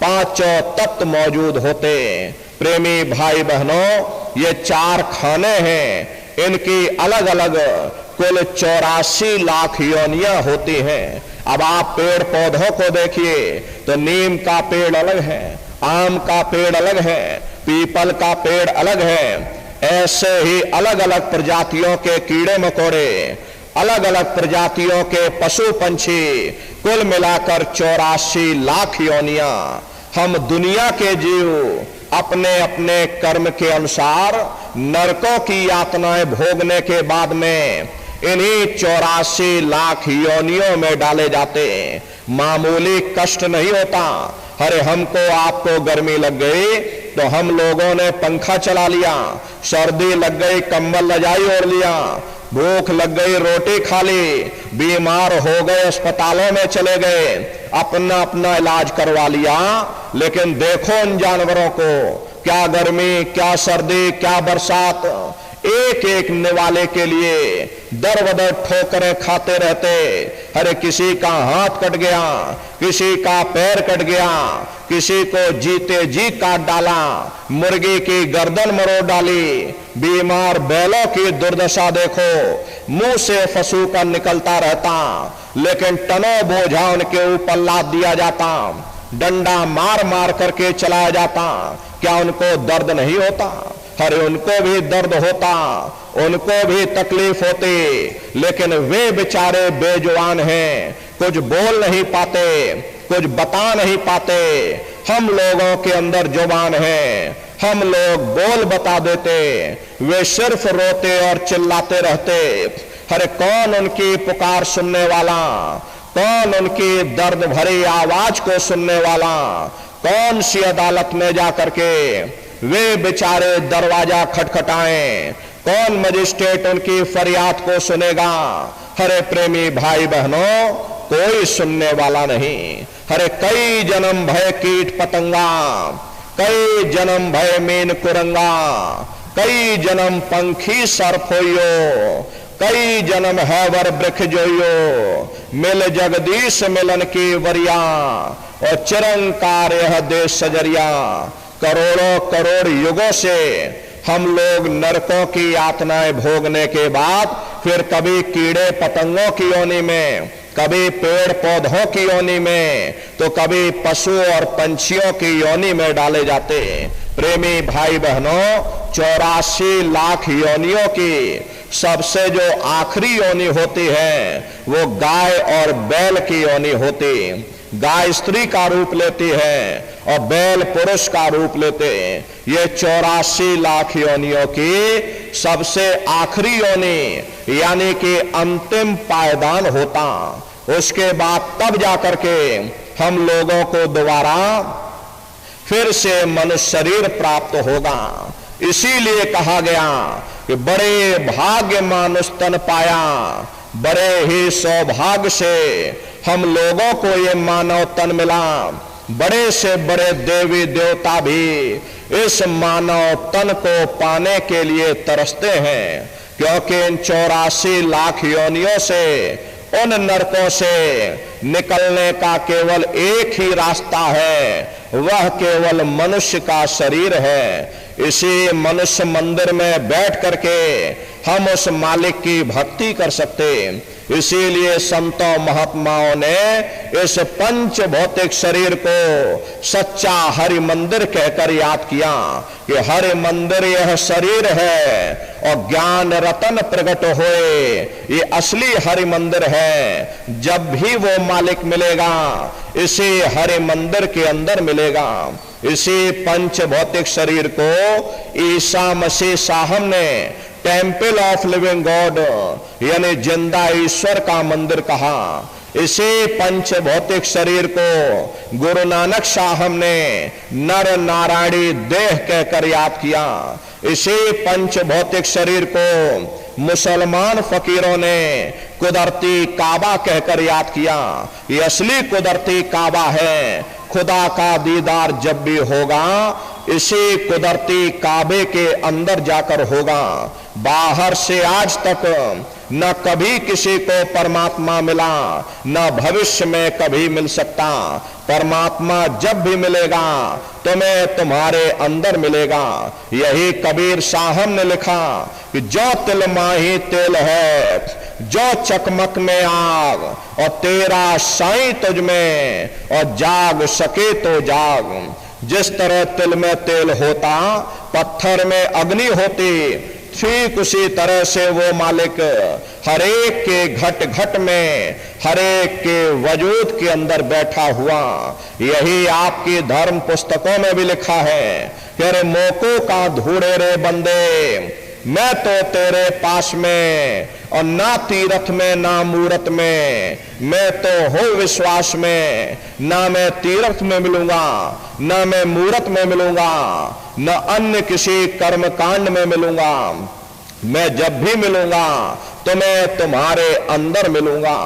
पांचों तत्व मौजूद होते। प्रेमी भाई बहनों, ये 4 खाने हैं, इनकी अलग अलग कुल 84 लाख योनियां होती हैं। अब आप पेड़ पौधों को देखिए तो नीम का पेड़ अलग है, आम का पेड़ अलग है, पीपल का पेड़ अलग है। ऐसे ही अलग अलग प्रजातियों के कीड़े मकोड़े, अलग अलग प्रजातियों के पशु पंछी, कुल मिलाकर 84 लाख योनियां। हम दुनिया के जीव अपने अपने कर्म के अनुसार नरकों की यातनाएं भोगने के बाद में इन्हीं 84 लाख योनियों में डाले जाते। मामूली कष्ट नहीं होता। अरे हमको आपको गर्मी लग गई तो हम लोगों ने पंखा चला लिया, सर्दी लग गई कंबल रजाई ओढ़ लिया, भूख लग गई रोटी खा ली, बीमार हो गए अस्पतालों में चले गए, अपना अपना इलाज करवा लिया। लेकिन देखो उन जानवरों को, क्या गर्मी, क्या सर्दी, क्या बरसात, एक एक निवाले के लिए दर बदर ठोकरें खाते रहते। अरे किसी का हाथ कट गया, किसी का पैर कट गया, किसी को जीते जी काट डाला, मुर्गी की गर्दन मरोड़ डाली। बीमार बैलों की दुर्दशा देखो, मुंह से फसूका निकलता रहता, लेकिन टनों बोझा उनके ऊपर लाद दिया जाता, डंडा मार मार करके चलाया जाता। क्या उनको दर्द नहीं होता? अरे उनको भी दर्द होता, उनको भी तकलीफ होती, लेकिन वे बेचारे बेजुबान हैं, कुछ बोल नहीं पाते, कुछ बता नहीं पाते। हम लोगों के अंदर जुबान है, हम लोग बोल बता देते, वे सिर्फ रोते और चिल्लाते रहते। अरे कौन उनकी पुकार सुनने वाला, कौन उनकी दर्द भरी आवाज को सुनने वाला, कौन सी अदालत में जाकर के वे बेचारे दरवाजा खटखटाएं, कौन मजिस्ट्रेट उनकी फरियाद को सुनेगा? हरे प्रेमी भाई बहनों, कोई सुनने वाला नहीं। हरे कई जन्म भय कीट पतंगा, कई जन्म भय मीन कुरंगा, कई जन्म पंखी सर्प होइयो, कई जन्म है वर वृक्ष जोइयो, मिल जगदीश मिलन की वरिया, और चिरंकार यह देश सजरिया। करोड़ों करोड़ युगों से हम लोग नरकों की यातनाएं भोगने के बाद फिर कभी कीड़े पतंगों की योनि में, कभी पेड़ पौधों की योनि में, तो कभी पशु और पंछियों की योनि में डाले जाते। प्रेमी भाई बहनों, 84 लाख योनियों की सबसे जो आखिरी योनि होती है वो गाय और बैल की योनि होती। गाय स्त्री का रूप लेती है और बैल पुरुष का रूप लेते हैं। ये 84 लाख योनियों की सबसे आखिरी योनि, यानी कि अंतिम पायदान होता। उसके बाद तब जाकर के हम लोगों को दोबारा फिर से मनुष्य शरीर प्राप्त होगा। इसीलिए कहा गया कि बड़े भाग्य मानुष तन पाया, बड़े ही सौभाग्य से हम लोगों को ये मानव तन मिला। बड़े से बड़े देवी देवता भी इस मानव तन को पाने के लिए तरसते हैं, क्योंकि इन 84 लाख योनियों से, उन नरकों से निकलने का केवल एक ही रास्ता है, वह केवल मनुष्य का शरीर है। इसी मनुष्य मंदिर में बैठ करके हम उस मालिक की भक्ति कर सकते। इसीलिए संतों महात्माओं ने इस पंच भौतिक शरीर को सच्चा हरि मंदिर कहकर याद किया कि हरि मंदिर यह शरीर है और ज्ञान रतन प्रकट होए, ये असली हरि मंदिर है। जब भी वो मालिक मिलेगा इसी हरि मंदिर के अंदर मिलेगा। इसी पंच भौतिक शरीर को ईसा मसीह साहब ने टेम्पल ऑफ लिविंग गॉड यानी जिंदा ईश्वर का मंदिर कहा। इसी पंच भौतिक शरीर को गुरु नानक साहब ने नर नारायणी देह कहकर याद किया। इसी पंच भौतिक शरीर को मुसलमान फकीरों ने कुदरती काबा कहकर याद किया। ये असली कुदरती काबा है। खुदा का दीदार जब भी होगा इसी कुदरती काबे के अंदर जाकर होगा। बाहर से आज तक न कभी किसी को परमात्मा मिला, न भविष्य में कभी मिल सकता। परमात्मा जब भी मिलेगा तुम्हें तुम्हारे अंदर मिलेगा। यही कबीर साहब ने लिखा कि जो तिल माही तेल है, जो चकमक में आग, और तेरा साईं तुझ में, और जाग सके तो जाग। जिस तरह तिल में तेल होता, पत्थर में अग्नि होती, ठीक उसी तरह से वो मालिक हरेक के घट घट में, हरेक के वजूद के अंदर बैठा हुआ। यही आपकी धर्म पुस्तकों में भी लिखा है कि अरे मोको का ढूंढे रे बंदे, मैं तो तेरे पास में, और ना तीरथ में ना मूरत में, मैं तो हूं विश्वास में। ना मैं तीर्थ में मिलूंगा, ना मैं मूरत में मिलूंगा, न अन्य किसी कर्म कांड में मिलूंगा। मैं जब भी मिलूंगा तो मैं तुम्हारे अंदर मिलूंगा।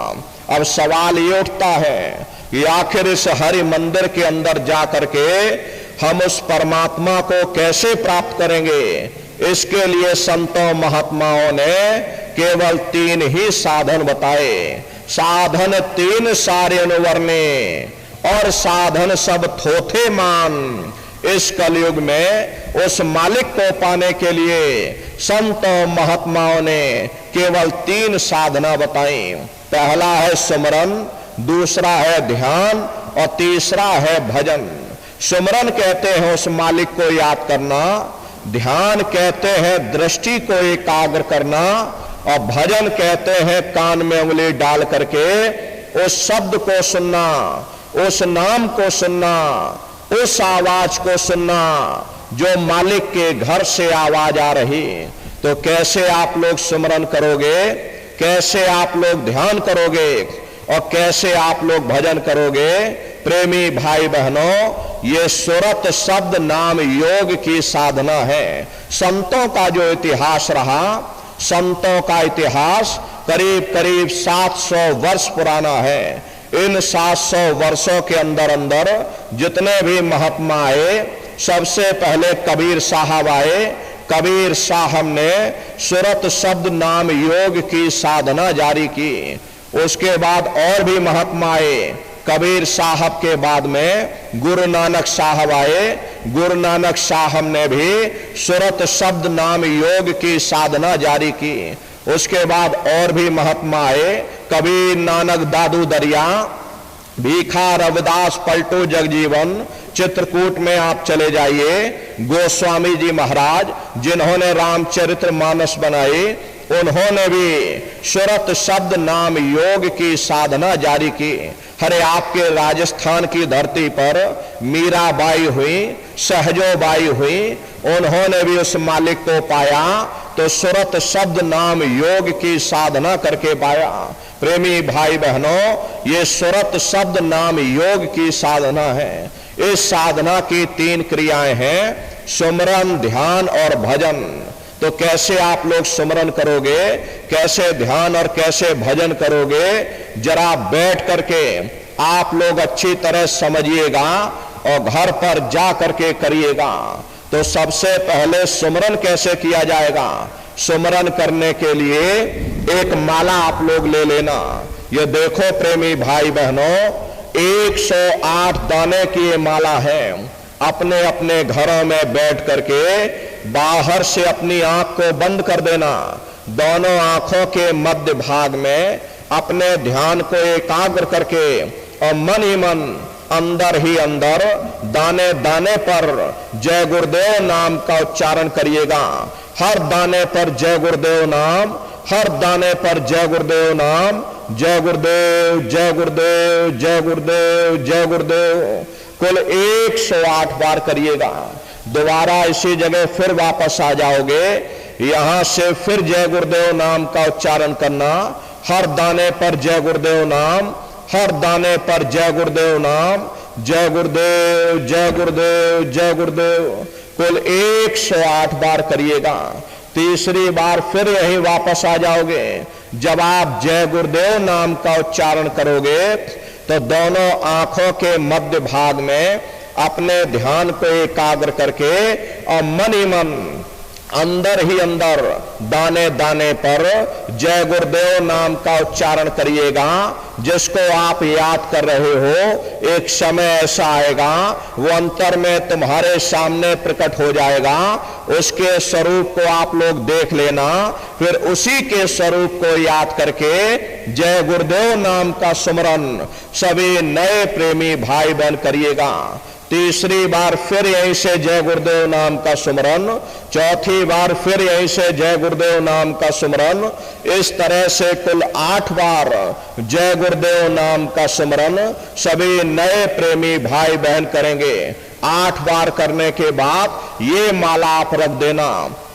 अब सवाल ये उठता है कि आखिर इस हरि मंदिर के अंदर जा करके हम उस परमात्मा को कैसे प्राप्त करेंगे? इसके लिए संतों महात्माओं ने केवल 3 ही साधन बताए। साधन 3 सारे अनुवर्णे, और साधन सब थोथे मान। इस कलयुग में उस मालिक को पाने के लिए संतों महात्माओं ने केवल 3 साधना बताई। पहला है सुमरन, दूसरा है ध्यान, और तीसरा है भजन। सुमरन कहते हैं उस मालिक को याद करना, ध्यान कहते हैं दृष्टि को एकाग्र करना, और भजन कहते हैं कान में उंगली डाल करके उस शब्द को सुनना, उस नाम को सुनना, उस आवाज को सुनना जो मालिक के घर से आवाज आ रही। तो कैसे आप लोग सुमरन करोगे, कैसे आप लोग ध्यान करोगे, और कैसे आप लोग भजन करोगे? प्रेमी भाई बहनों, ये सुरत शब्द नाम योग की साधना है। संतों का जो इतिहास रहा, संतों का इतिहास करीब करीब 700 वर्ष पुराना है। इन 700 वर्षों के अंदर अंदर जितने भी महात्मा आए, सबसे पहले कबीर साहब आए। कबीर साहब ने सुरत शब्द नाम योग की साधना जारी की। उसके बाद और भी महात्मा आए। कबीर साहब के बाद में गुरु नानक साहब आए। गुरु नानक साहब ने भी सुरत शब्द नाम योग की साधना जारी की। उसके बाद और भी महात्मा आए। कबीर, नानक, दादू दरिया, भीखा, रविदास, पलटू जगजीवन। चित्रकूट में आप चले जाइए, गोस्वामी जी महाराज जिन्होंने रामचरित्र मानस बनाई, उन्होंने भी सुरत शब्द नाम योग की साधना जारी की। हरे आपके राजस्थान की धरती पर मीराबाई हुई, सहजोबाई हुई, उन्होंने भी उस मालिक को पाया तो सुरत शब्द नाम योग की साधना करके पाया। प्रेमी भाई बहनों, ये सुरत शब्द नाम योग की साधना है। इस साधना की 3 क्रियाएं हैं, सुमरन, ध्यान और भजन। तो कैसे आप लोग सुमरन करोगे, कैसे ध्यान और कैसे भजन करोगे, जरा बैठ करके आप लोग अच्छी तरह समझिएगा और घर पर जा करके करिएगा। तो सबसे पहले सुमरन कैसे किया जाएगा? सुमरन करने के लिए एक माला आप लोग ले लेना। ये देखो प्रेमी भाई बहनों, 108 दाने की ये माला है। अपने अपने घरों में बैठ करके बाहर से अपनी आंख को बंद कर देना। दोनों आंखों के मध्य भाग में अपने ध्यान को एकाग्र करके और मन ही मन अंदर ही अंदर दाने दाने पर जय गुरुदेव नाम का उच्चारण करिएगा। हर दाने पर जय गुरुदेव नाम, हर दाने पर जय गुरुदेव नाम, जय गुरुदेव, जय गुरुदेव, जय गुरुदेव, जय गुरुदेव। कुल 108 बार करिएगा। दोबारा इसी जगह फिर वापस आ जाओगे, यहां से फिर जय गुरुदेव नाम का उच्चारण करना। हर दाने पर जय गुरुदेव नाम, हर दाने पर जय गुरुदेव नाम, जय गुरुदेव, जय गुरुदेव, जय गुरुदेव। कुल 108 बार करिएगा। तीसरी बार फिर यही वापस आ जाओगे। जब आप जय गुरुदेव नाम का उच्चारण करोगे तो दोनों आंखों के मध्य भाग में अपने ध्यान को एकाग्र करके और मन ही मन अंदर ही अंदर दाने दाने पर जय गुरुदेव नाम का उच्चारण करिएगा। जिसको आप याद कर रहे हो, एक समय ऐसा आएगा वो अंतर में तुम्हारे सामने प्रकट हो जाएगा। उसके स्वरूप को आप लोग देख लेना, फिर उसी के स्वरूप को याद करके जय गुरुदेव नाम का सुमरन सभी नए प्रेमी भाई बहन करिएगा। तीसरी बार फिर यहीं से जय गुरुदेव नाम का सुमरन, चौथी बार फिर यहीं से जय गुरुदेव नाम का सुमरन, इस तरह से कुल 8 बार जय गुरुदेव नाम का सुमरन सभी नए प्रेमी भाई बहन करेंगे। 8 बार करने के बाद ये माला आप रख देना।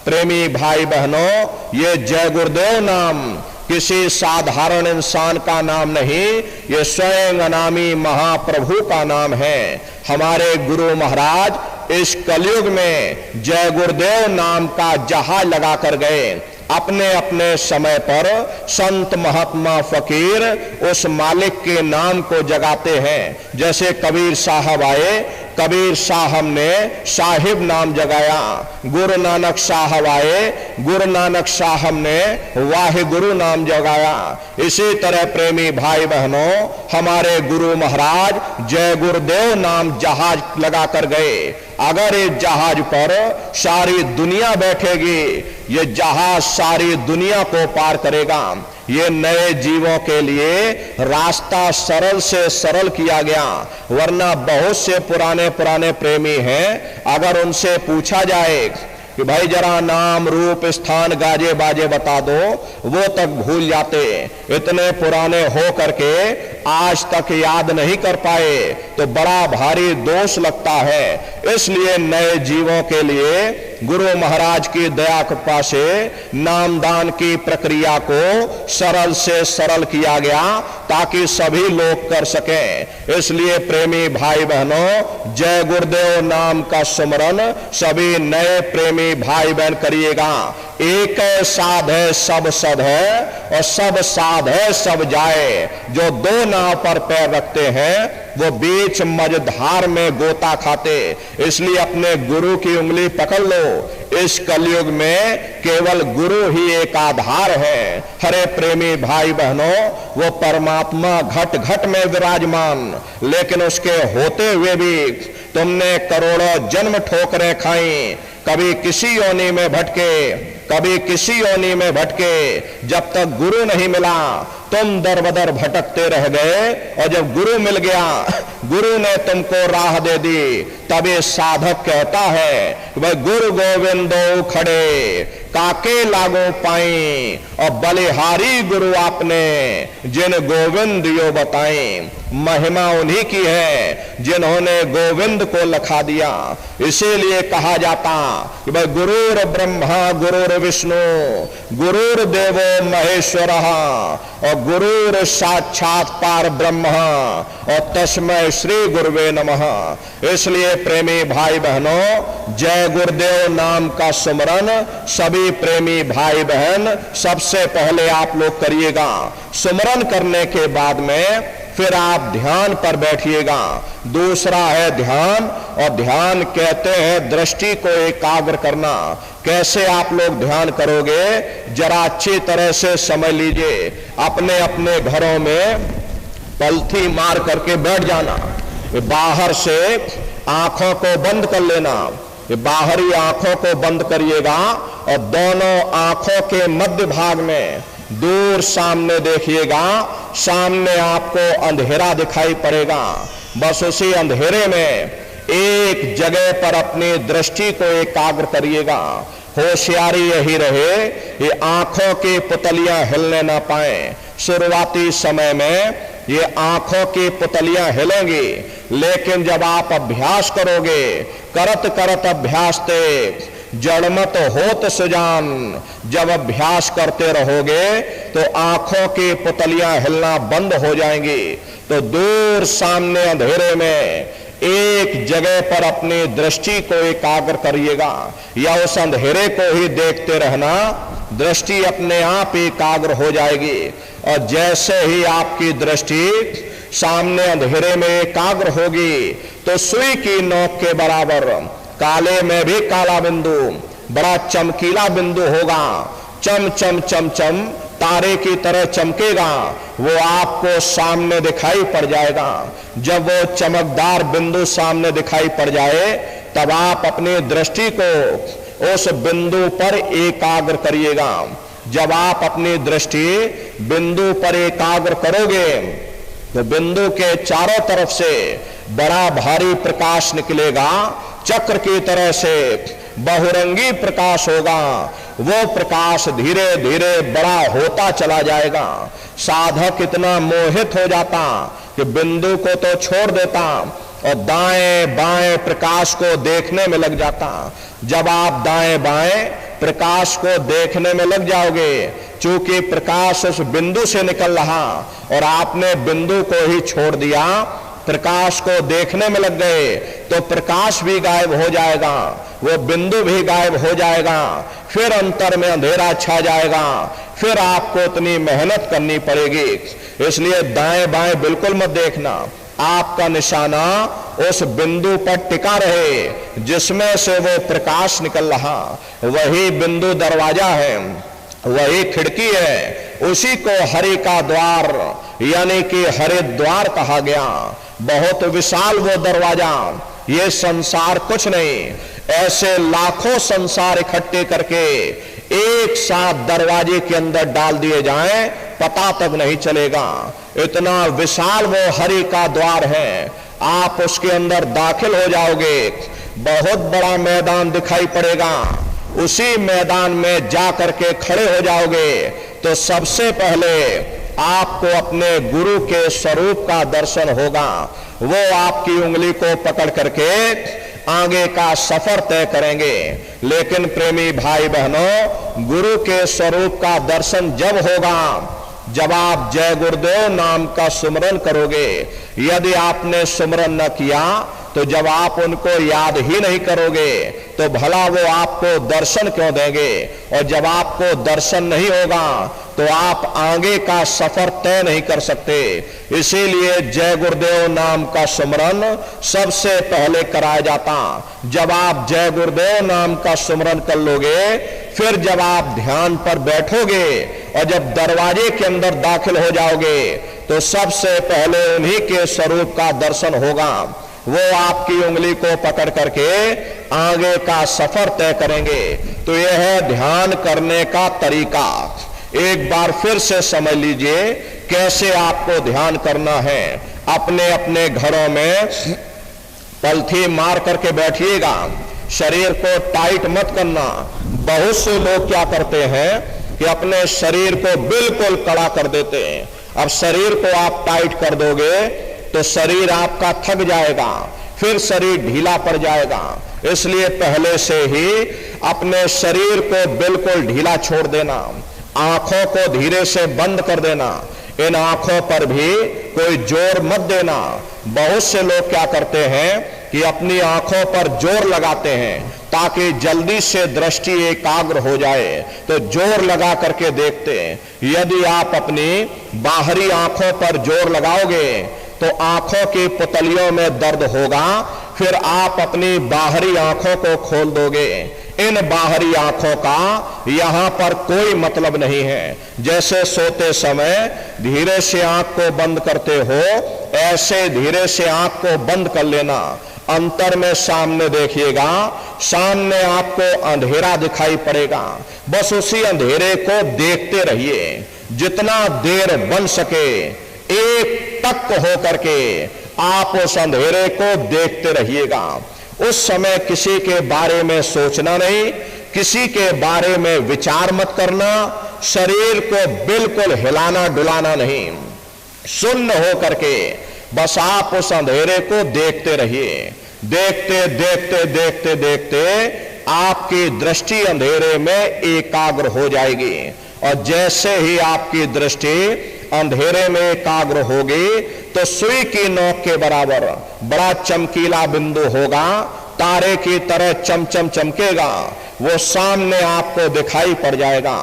प्रेमी भाई बहनों, ये जय गुरुदेव नाम किसी साधारण इंसान का नाम नहीं, ये स्वयं अनामी महाप्रभु का नाम है। हमारे गुरु महाराज इस कलयुग में जय गुरुदेव नाम का जहाज लगा कर गए। अपने अपने समय पर संत महात्मा फकीर उस मालिक के नाम को जगाते हैं। जैसे कबीर साहब आए, कबीर साहब ने साहिब नाम जगाया। गुरु नानक साहब आए, गुरु नानक साहब ने वाहिगुरु नाम जगाया। इसी तरह प्रेमी भाई बहनों, हमारे गुरु महाराज जय गुरुदेव नाम जहाज लगा कर गए। अगर इस जहाज पर सारी दुनिया बैठेगी, ये जहाज सारी दुनिया को पार करेगा। ये नए जीवों के लिए रास्ता सरल से सरल किया गया, वरना बहुत से पुराने पुराने प्रेमी हैं, अगर उनसे पूछा जाए कि भाई जरा नाम रूप स्थान गाजे बाजे बता दो, वो तक भूल जाते। इतने पुराने हो करके आज तक याद नहीं कर पाए तो बड़ा भारी दोष लगता है। इसलिए नए जीवों के लिए गुरु महाराज की दया कृपा से नामदान की प्रक्रिया को सरल से सरल किया गया, ताकि सभी लोग कर सकें। इसलिए प्रेमी भाई बहनों, जय गुरुदेव नाम का सुमरन सभी नए प्रेमी भाई बहन करिएगा। एक साध है सब सद है, और सब साध है सब जाए। जो दो नाव पर पैर रखते हैं वो बीच मझधार में गोता खाते। इसलिए अपने गुरु की उंगली पकड़ लो। इस कलयुग में केवल गुरु ही एक आधार है। हरे प्रेमी भाई बहनों, वो परमात्मा घट घट में विराजमान, लेकिन उसके होते हुए भी तुमने करोड़ों जन्म ठोकरें खाई, कभी किसी योनि में भटके, कभी किसी योनि में भटके। जब तक गुरु नहीं मिला तुम दर बदर भटकते रह गए, और जब गुरु मिल गया, गुरु ने तुमको राह दे दी, तब ये साधक कहता है कि भाई गुरु गोविंदो खड़े काके लागो पाई, और बलिहारी गुरु आपने जिन गोविंद यो बताई। महिमा उन्हीं की है जिन्होंने गोविंद को लखा दिया। इसीलिए कहा जाता कि भाई गुरुर ब्रह्मा गुरुर विष्णु गुरुर देवो महेश्वर, और गुरुर साक्षात पार ब्रह्म, और तस्मै श्री गुरुवे नमः। इसलिए प्रेमी भाई बहनों, जय गुरुदेव नाम का सुमरन सभी प्रेमी भाई बहन सबसे पहले आप लोग करिएगा। सुमरन करने के बाद में फिर आप ध्यान पर बैठिएगा। दूसरा है ध्यान, और ध्यान कहते हैं दृष्टि को एकाग्र करना। कैसे आप लोग ध्यान करोगे, जरा अच्छी तरह से समझ लीजिए। अपने अपने घरों में पलथी मार करके बैठ जाना, बाहर से आंखों को बंद कर लेना। बाहरी आंखों को बंद करिएगा, और दोनों आंखों के मध्य भाग में दूर सामने देखिएगा। सामने आपको अंधेरा दिखाई पड़ेगा। बस उसी अंधेरे में एक जगह पर अपनी दृष्टि को एकाग्र करिएगा। होशियारी यही रहे, ये आंखों की पुतलियां हिलने ना पाए। शुरुआती समय में ये आंखों की पुतलियां हिलेंगी, लेकिन जब आप अभ्यास करोगे, करत करत अभ्यास ते जड़मत होत सुजान, जब अभ्यास करते रहोगे तो आंखों की पुतलियां हिलना बंद हो जाएंगी। तो दूर सामने अंधेरे में एक जगह पर अपनी दृष्टि को एकाग्र करिएगा, या उस अंधेरे को ही देखते रहना। दृष्टि अपने आप एकाग्र हो जाएगी, और जैसे ही आपकी दृष्टि सामने अंधेरे में एकाग्र होगी, तो सुई की नोक के बराबर काले में भी काला बिंदु, बड़ा चमकीला बिंदु होगा, चम चम चम चम तारे की तरह चमकेगा, वो आपको सामने दिखाई पड़ जाएगा। जब वो चमकदार बिंदु सामने दिखाई पड़ जाए तब आप अपनी दृष्टि को उस बिंदु पर एकाग्र करिएगा। जब आप अपनी दृष्टि बिंदु पर एकाग्र करोगे तो बिंदु के चारों तरफ से बड़ा भारी प्रकाश निकलेगा, चक्र की तरह से बहुरंगी प्रकाश होगा। वो प्रकाश धीरे धीरे बड़ा होता चला जाएगा। साधक इतना मोहित हो जाता कि बिंदु को तो छोड़ देता और दाएं बाएं प्रकाश को देखने में लग जाता। जब आप दाएं बाएं प्रकाश को देखने में लग जाओगे, चूंकि प्रकाश उस बिंदु से निकल रहा और आपने बिंदु को ही छोड़ दिया, प्रकाश को देखने में लग गए, तो प्रकाश भी गायब हो जाएगा, वो बिंदु भी गायब हो जाएगा, फिर अंतर में अंधेरा छा जाएगा, फिर आपको इतनी मेहनत करनी पड़ेगी। इसलिए दाएं बाएं बिल्कुल मत देखना, आपका निशाना उस बिंदु पर टिका रहे जिसमें से वो प्रकाश निकल रहा। वही बिंदु दरवाजा है, वही खिड़की है, उसी को हरि का द्वार यानी कि हरिद्वार कहा गया। बहुत विशाल वो दरवाजा, ये संसार कुछ नहीं, ऐसे लाखों संसार इकट्ठे करके एक साथ दरवाजे के अंदर डाल दिए जाएं, पता तक नहीं चलेगा। इतना विशाल वो हरि का द्वार है। आप उसके अंदर दाखिल हो जाओगे, बहुत बड़ा मैदान दिखाई पड़ेगा। उसी मैदान में जा करके खड़े हो जाओगे तो सबसे पहले आपको अपने गुरु के स्वरूप का दर्शन होगा। वो आपकी उंगली को पकड़ करके आगे का सफर तय करेंगे। लेकिन प्रेमी भाई बहनों, गुरु के स्वरूप का दर्शन जब होगा जब आप जय गुरुदेव नाम का सुमरन करोगे। यदि आपने सुमरन न किया तो जब आप उनको याद ही नहीं करोगे तो भला वो आपको दर्शन क्यों देंगे। और जब आपको दर्शन नहीं होगा तो आप आगे का सफर तय नहीं कर सकते। इसीलिए जय गुरुदेव नाम का सुमरन सबसे पहले कराया जाता। जब आप जय गुरुदेव नाम का सुमरन कर लोगे, फिर जब आप ध्यान पर बैठोगे और जब दरवाजे के अंदर दाखिल हो जाओगे तो सबसे पहले उन्हीं के स्वरूप का दर्शन होगा। वो आपकी उंगली को पकड़ करके आगे का सफर तय करेंगे। तो यह है ध्यान करने का तरीका। एक बार फिर से समझ लीजिए कैसे आपको ध्यान करना है। अपने अपने घरों में पलथी मार करके बैठिएगा, शरीर को टाइट मत करना। बहुत से लोग क्या करते हैं कि अपने शरीर को बिल्कुल कड़ा कर देते हैं। अब शरीर को आप टाइट कर दोगे तो शरीर आपका थक जाएगा, फिर शरीर ढीला पड़ जाएगा। इसलिए पहले से ही अपने शरीर को बिल्कुल ढीला छोड़ देना, आंखों को धीरे से बंद कर देना, इन आंखों पर भी कोई जोर मत देना। बहुत से लोग क्या करते हैं कि अपनी आंखों पर जोर लगाते हैं ताकि जल्दी से दृष्टि एकाग्र हो जाए, तो जोर लगा करके देखते हैं। यदि आप अपनी बाहरी आंखों पर जोर लगाओगे तो आंखों की पुतलियों में दर्द होगा, फिर आप अपनी बाहरी आंखों को खोल दोगे। इन बाहरी आंखों का यहां पर कोई मतलब नहीं है। जैसे सोते समय धीरे से आंख को बंद करते हो, ऐसे धीरे से आंख को बंद कर लेना। अंतर में सामने देखिएगा, सामने आपको अंधेरा दिखाई पड़ेगा, बस उसी अंधेरे को देखते रहिए जितना देर बन सके। एक टक हो करके आप उस अंधेरे को देखते रहिएगा। उस समय किसी के बारे में सोचना नहीं, किसी के बारे में विचार मत करना, शरीर को बिल्कुल हिलाना डुलाना नहीं, शून्य हो करके बस आप उस अंधेरे को देखते रहिए। देखते देखते देखते देखते आपकी दृष्टि अंधेरे में एकाग्र हो जाएगी। और जैसे ही आपकी दृष्टि अंधेरे में एकाग्र होगी तो सुई की नोक के बराबर बड़ा चमकीला बिंदु होगा, तारे की तरह चमचम चमकेगा, वो सामने आपको दिखाई पड़ जाएगा।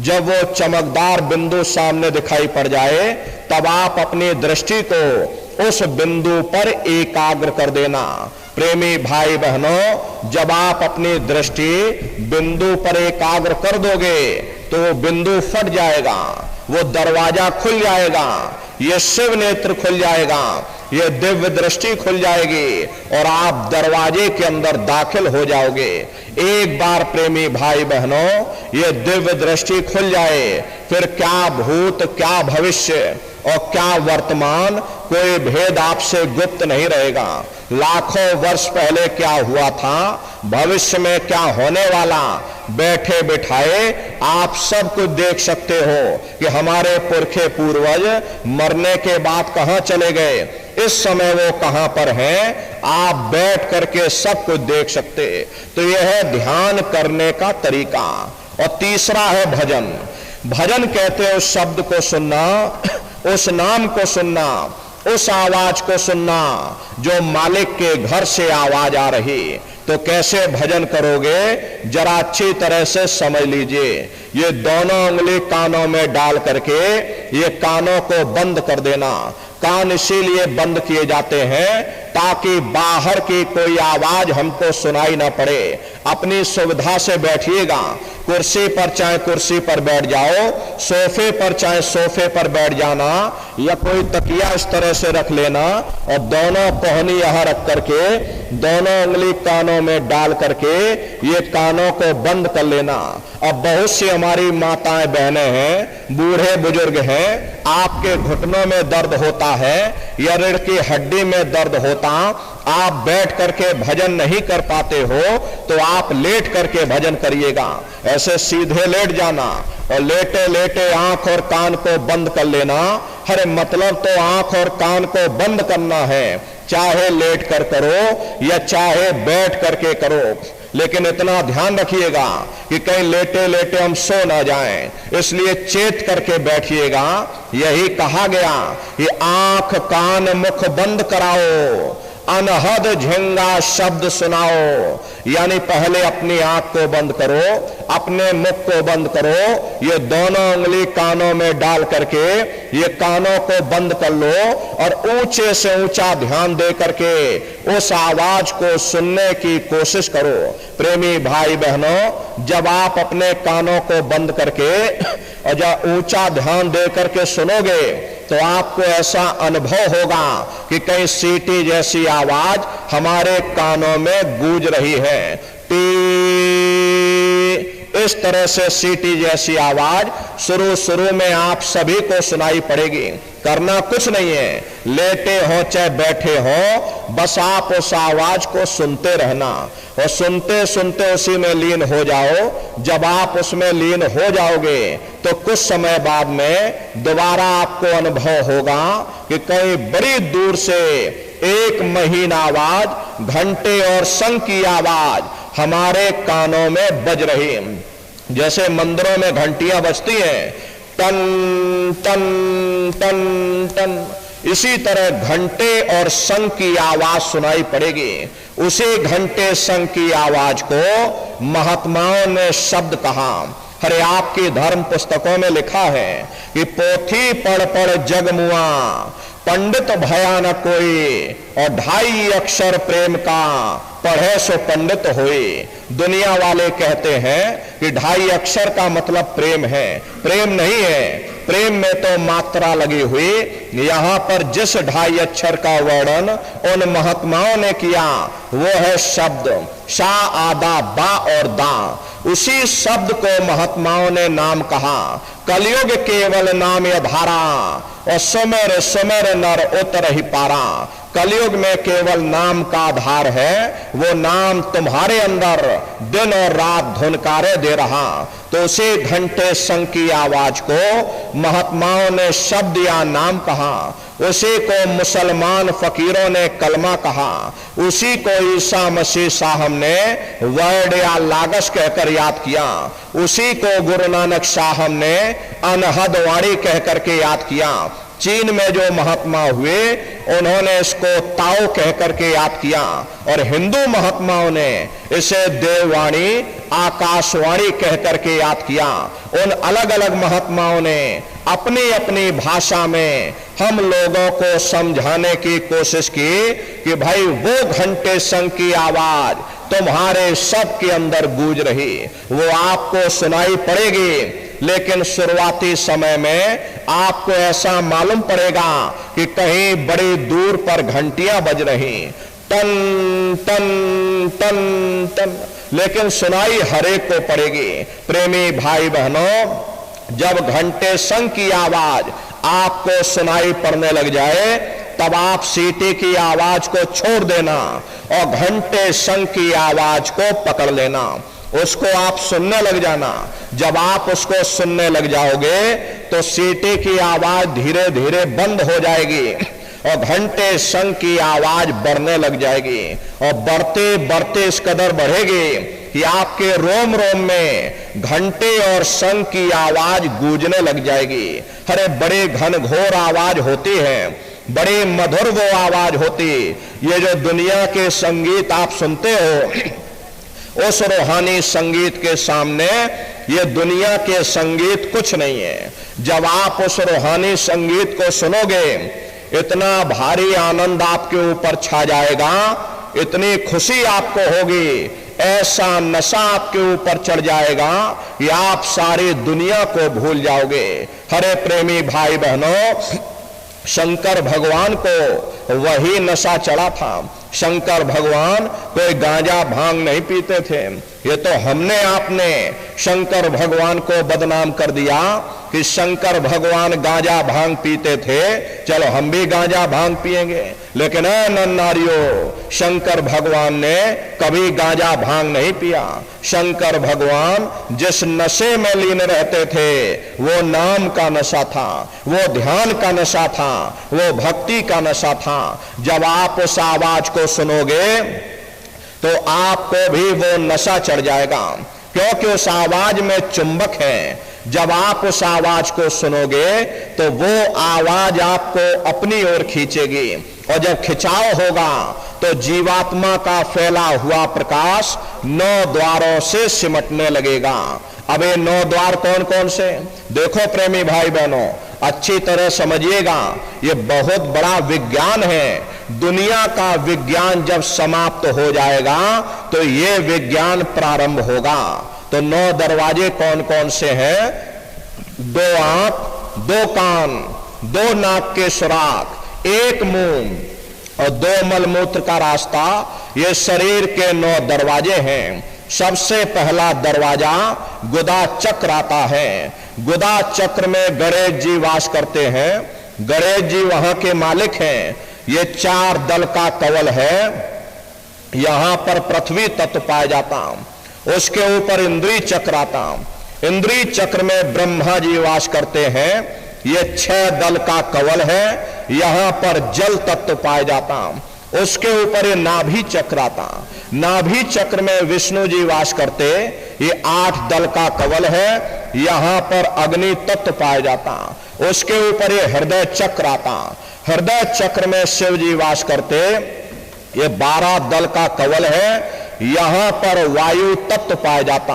जब वो चमकदार बिंदु सामने दिखाई पड़ जाए तब आप अपनी दृष्टि को उस बिंदु पर एकाग्र कर देना। प्रेमी भाई बहनों, जब आप अपनी दृष्टि बिंदु पर एकाग्र कर दोगे तो वो बिंदु फट जाएगा, वो दरवाजा खुल जाएगा, ये शिव नेत्र खुल जाएगा, ये दिव्य दृष्टि खुल जाएगी और आप दरवाजे के अंदर दाखिल हो जाओगे। एक बार प्रेमी भाई बहनों ये दिव्य दृष्टि खुल जाए, फिर क्या भूत, क्या भविष्य और क्या वर्तमान, कोई भेद आपसे गुप्त नहीं रहेगा। लाखों वर्ष पहले क्या हुआ था, भविष्य में क्या होने वाला, बैठे बिठाए आप सब कुछ देख सकते हो कि हमारे पुरखे पूर्वज मरने के बाद कहां चले गए, इस समय वो कहां पर हैं, आप बैठ करके सब कुछ देख सकते। तो यह है ध्यान करने का तरीका। और तीसरा है भजन। भजन कहते हैं उस शब्द को सुनना, उस नाम को सुनना, उस आवाज को सुनना जो मालिक के घर से आवाज आ रही। तो कैसे भजन करोगे, जरा अच्छी तरह से समझ लीजिए। ये दोनों उंगली कानों में डाल करके ये कानों को बंद कर देना। कान इसीलिए बंद किए जाते हैं ताकि बाहर की कोई आवाज हमको सुनाई ना पड़े। अपनी सुविधा से बैठिएगा, कुर्सी पर चाहे कुर्सी पर बैठ जाओ, सोफे पर चाहे सोफे पर बैठ जाना, या कोई तकिया इस तरह से रख लेना और दोनों पहनी यहां रख करके दोनों उंगली कानों में डाल करके ये कानों को बंद कर लेना। अब बहुत सी हमारी माताएं बहनें हैं, बूढ़े बुजुर्ग हैं, आपके घुटनों में दर्द होता है या रीढ़ की हड्डी में दर्द होता, आप बैठ करके भजन नहीं कर पाते हो तो आप लेट करके भजन करिएगा। ऐसे सीधे लेट जाना और लेटे लेटे आंख और कान को बंद कर लेना। अरे मतलब तो आंख और कान को बंद करना है, चाहे लेट कर करो या चाहे बैठ करके करो, लेकिन इतना ध्यान रखिएगा कि कहीं लेटे लेटे हम सो ना जाएं, इसलिए चेत करके बैठिएगा। यही कहा गया कि आंख कान मुख बंद कराओ, अनहद झिंगा शब्द सुनाओ। यानी पहले अपनी आंख को बंद करो, अपने मुख को बंद करो, ये दोनों उंगली कानों में डाल करके ये कानों को बंद कर लो और ऊंचे से ऊंचा ध्यान दे करके उस आवाज को सुनने की कोशिश करो। प्रेमी भाई बहनों, जब आप अपने कानों को बंद करके और जब ऊंचा ध्यान दे करके सुनोगे तो आपको ऐसा अनुभव होगा कि कहीं सीटी जैसी आवाज हमारे कानों में गूंज रही है। इस तरह से सीटी जैसी आवाज शुरू में आप सभी को सुनाई पड़ेगी। करना कुछ नहीं है, लेटे हो चाहे बैठे हो, बस आप उस आवाज को सुनते रहना और सुनते सुनते उसी में लीन हो जाओ। जब आप उसमें लीन हो जाओगे तो कुछ समय बाद में दोबारा आपको अनुभव होगा कि कहीं बड़ी दूर से एक महीन आवाज, घंटे और शंख की आवाज हमारे कानों में बज रही। जैसे मंदिरों में घंटियां बजती हैं, टन टन टन टन, इसी तरह घंटे और शंख की आवाज सुनाई पड़ेगी। उसी घंटे शंख की आवाज को महात्माओं ने शब्द कहा। अरे आपकी धर्म पुस्तकों में लिखा है कि पोथी पढ़ पढ़ जग मुआ, पंडित भया न कोई, और 2.5 अक्षर प्रेम का पढ़े सो पंडित होए। दुनिया वाले कहते हैं कि 2.5 अक्षर का मतलब प्रेम है, प्रेम नहीं है। प्रेम में तो मात्रा लगी हुई। यहां पर जिस 2.5 अक्षर का वर्णन उन महात्माओं ने किया वो है शब्द शा आदा बा और दा। उसी शब्द को महात्माओं ने नाम कहा। कलयुग केवल नाम धारा और सुमेर सुमेर नर उतर ही पारा। कलयुग में केवल नाम का आधार है, वो नाम तुम्हारे अंदर दिन और रात धुनकारे दे रहा। तो उसी घंटे शंख की आवाज को महात्माओं ने शब्द या नाम कहा। उसी को मुसलमान फकीरों ने कलमा कहा। उसी को ईसा मसीह साहब ने वर्ड या लागस कहकर याद किया। उसी को गुरु नानक साहब ने अनहद वाणी कहकर के याद किया। चीन में जो महात्मा हुए उन्होंने इसको ताओ कह करके याद किया, और हिंदू महात्माओं ने इसे देववाणी, आकाशवाणी कह करके याद किया। उन अलग अलग महात्माओं ने अपनी अपनी भाषा में हम लोगों को समझाने की कोशिश की कि भाई वो घंटे शंख की आवाज तुम्हारे सब के अंदर गूंज रही, वो आपको सुनाई पड़ेगी, लेकिन शुरुआती समय में आपको ऐसा मालूम पड़ेगा कि कहीं बड़ी दूर पर घंटियां बज रही, टन टन टन टन, लेकिन सुनाई हरेक को पड़ेगी। प्रेमी भाई बहनों, जब घंटे शंख की आवाज आपको सुनाई पड़ने लग जाए तब आप सीटी की आवाज को छोड़ देना और घंटे शंख की आवाज को पकड़ लेना, उसको आप सुनने लग जाना। जब आप उसको सुनने लग जाओगे तो सीटी की आवाज धीरे धीरे बंद हो जाएगी और घंटे शंख की आवाज बढ़ने लग जाएगी, और बढ़ते बढ़ते इस कदर बढ़ेगी कि आपके रोम रोम में घंटे और शंख की आवाज गूंजने लग जाएगी। अरे बड़े घनघोर आवाज होती है, बड़ी मधुर वो आवाज होती। ये जो दुनिया के संगीत आप सुनते हो, उस रूहानी संगीत के सामने ये दुनिया के संगीत कुछ नहीं है। जब आप उस रूहानी संगीत को सुनोगे, इतना भारी आनंद आपके ऊपर छा जाएगा, इतनी खुशी आपको होगी, ऐसा नशा आपके ऊपर चढ़ जाएगा कि आप सारी दुनिया को भूल जाओगे। हरे प्रेमी भाई बहनों, शंकर भगवान को वही नशा चढ़ा था। शंकर भगवान कोई गांजा भांग नहीं पीते थे। ये तो हमने आपने शंकर भगवान को बदनाम कर दिया कि शंकर भगवान गांजा भांग पीते थे, चलो हम भी गांजा भांग पिएंगे। लेकिन नन्नारियों, शंकर भगवान ने कभी गांजा भांग नहीं पिया। शंकर भगवान जिस नशे में लीन रहते थे वो नाम का नशा था, वो ध्यान का नशा था, वो भक्ति का नशा था। जब आप उस आवाज को सुनोगे तो आपको भी वो नशा चढ़ जाएगा, क्योंकि उस आवाज में चुंबक है। जब आप उस आवाज को सुनोगे तो वो आवाज आपको अपनी ओर खींचेगी, और जब खिंचाव होगा तो जीवात्मा का फैला हुआ प्रकाश 9 द्वारों से सिमटने लगेगा। अब ये 9 द्वार कौन कौन से? देखो प्रेमी भाई बहनों, अच्छी तरह समझिएगा, ये बहुत बड़ा विज्ञान है। दुनिया का विज्ञान जब समाप्त हो जाएगा तो ये विज्ञान प्रारंभ होगा। तो 9 दरवाजे कौन कौन से हैं? 2 आंख, 2 कान, 2 नाक के सुराख, 1 मुंह और 2 मलमूत्र का रास्ता, ये शरीर के 9 दरवाजे हैं। सबसे पहला दरवाजा गुदा चक्र आता है। गुदा चक्र में गणेश जी वास करते हैं। गणेश जी वहां के मालिक हैं। ये 4 दल का कवल है। यहां पर पृथ्वी तत्व पाया जाता, उसके ऊपर इंद्री चक्र आता। इंद्री चक्र में ब्रह्मा जी वास करते हैं। ये 6 दल का कवल है। यहां पर जल तत्व पाया जाता, उसके ऊपर ये नाभि चक्र आता। नाभि चक्र में विष्णु जी वास करते। ये 8 दल का कवल है। यहां पर अग्नि तत्व पाया जाता, उसके ऊपर ये हृदय चक्र आता। हृदय चक्र में शिव जी वास करते। ये 12 दल का कवल है। यहां पर वायु तत्व पाया जाता।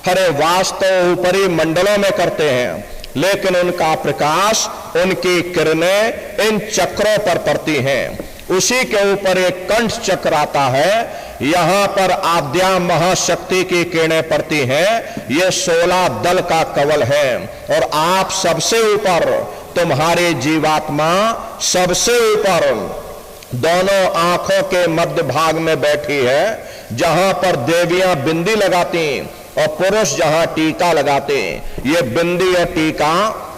हरे वास तो ऊपरी मंडलों में करते हैं, लेकिन उनका प्रकाश, उनकी किरणें इन चक्रों पर पड़ती हैं। उसी के ऊपर एक कंठ चक्र आता है। यहां पर आद्या महाशक्ति की किरणें पड़ती हैं। ये 16 दल का कवल है। और आप सबसे ऊपर, तुम्हारी जीवात्मा सबसे ऊपर दोनों आंखों के मध्य भाग में बैठी है, जहां पर देवियां बिंदी लगाती और पुरुष जहां टीका लगाते। ये बिंदी और टीका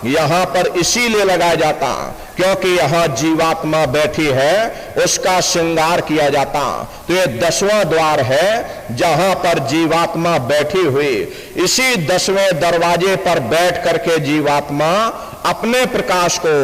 यहां पर इसीलिए लगाया जाता क्योंकि यहां जीवात्मा बैठी है, उसका श्रृंगार किया जाता। तो ये 10वां द्वार है जहां पर जीवात्मा बैठी हुई। इसी 10वें दरवाजे पर बैठ करके जीवात्मा अपने प्रकाश को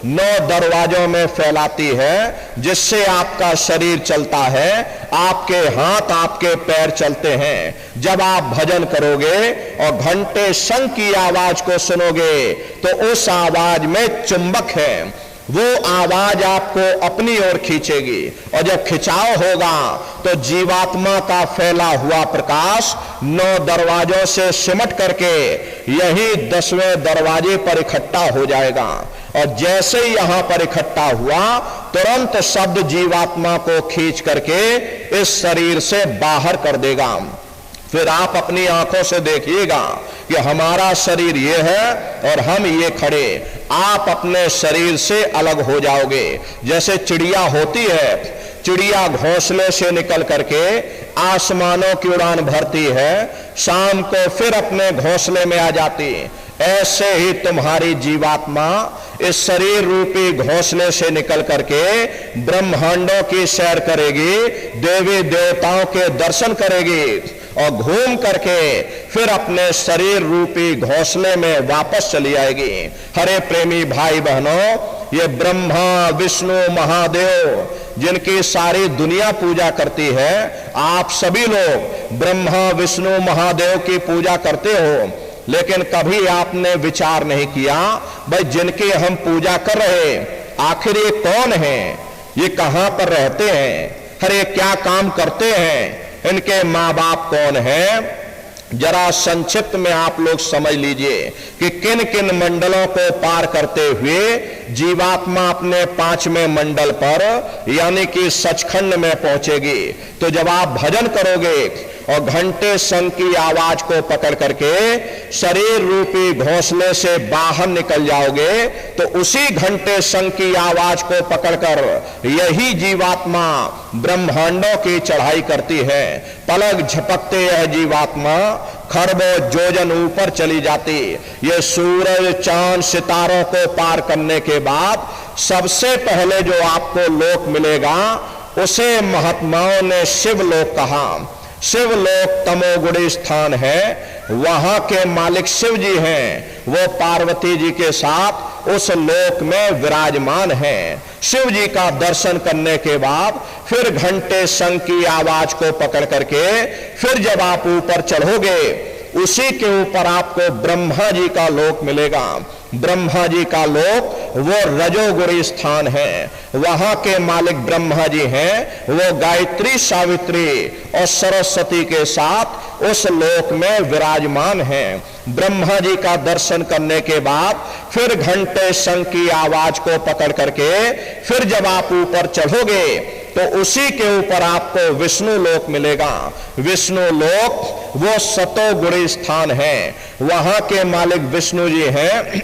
9 दरवाजों में फैलाती है, जिससे आपका शरीर चलता है, आपके हाथ आपके पैर चलते हैं। जब आप भजन करोगे और घंटे शंख की आवाज को सुनोगे तो उस आवाज में चुंबक है, वो आवाज आपको अपनी ओर खींचेगी, और जब खिंचाव होगा तो जीवात्मा का फैला हुआ प्रकाश 9 दरवाजों से सिमट करके यही 10वें दरवाजे पर इकट्ठा हो जाएगा। और जैसे ही यहां पर इकट्ठा हुआ, तुरंत शब्द जीवात्मा को खींच करके इस शरीर से बाहर कर देगा। फिर आप अपनी आंखों से देखिएगा कि हमारा शरीर ये है और हम ये खड़े। आप अपने शरीर से अलग हो जाओगे। जैसे चिड़िया होती है, चिड़िया घोंसले से निकल करके आसमानों की उड़ान भरती है, शाम को फिर अपने घोंसले में आ जाती। ऐसे ही तुम्हारी जीवात्मा इस शरीर रूपी घोंसले से निकल करके ब्रह्मांडों की सैर करेगी, देवी देवताओं के दर्शन करेगी, और घूम करके फिर अपने शरीर रूपी घोंसले में वापस चली आएगी। हरे प्रेमी भाई बहनों, ये ब्रह्मा विष्णु महादेव जिनकी सारी दुनिया पूजा करती है, आप सभी लोग ब्रह्मा विष्णु महादेव की पूजा करते हो, लेकिन कभी आपने विचार नहीं किया भाई जिनकी हम पूजा कर रहे आखिर ये कौन हैं, ये कहां पर रहते हैं, हरे क्या काम करते हैं, इनके माँ बाप कौन हैं। जरा संक्षिप्त में आप लोग समझ लीजिए कि किन किन मंडलों को पार करते हुए जीवात्मा अपने 5वें मंडल पर यानी कि सचखंड में पहुंचेगी। तो जब आप भजन करोगे और घंटे शंख की आवाज को पकड़ करके शरीर रूपी घोंसले से बाहर निकल जाओगे, तो उसी घंटे शंख की आवाज को पकड़कर यही जीवात्मा ब्रह्मांडों की चढ़ाई करती है। पलक झपकते यह जीवात्मा खरबों योजन ऊपर चली जाती। ये सूरज चांद सितारों को पार करने के बाद सबसे पहले जो आपको लोक मिलेगा उसे महात्माओं ने शिवलोक कहा। शिवलोक तमोगुणी स्थान है, वहां के मालिक शिव जी हैं, वो पार्वती जी के साथ उस लोक में विराजमान हैं। शिव जी का दर्शन करने के बाद फिर घंटे शंख की आवाज को पकड़ करके फिर जब आप ऊपर चढ़ोगे, उसी के ऊपर आपको ब्रह्मा जी का लोक मिलेगा। ब्रह्मा जी का लोक वो रजोगुणी स्थान है, वहां के मालिक ब्रह्मा जी हैं, वो गायत्री सावित्री और सरस्वती के साथ उस लोक में विराजमान हैं। ब्रह्मा जी का दर्शन करने के बाद फिर घंटे शंख की आवाज को पकड़ करके फिर जब आप ऊपर चढ़ोगे तो उसी के ऊपर आपको विष्णु लोक मिलेगा। विष्णु लोक वो सतोगुणी स्थान है, वहां के मालिक विष्णु जी हैं,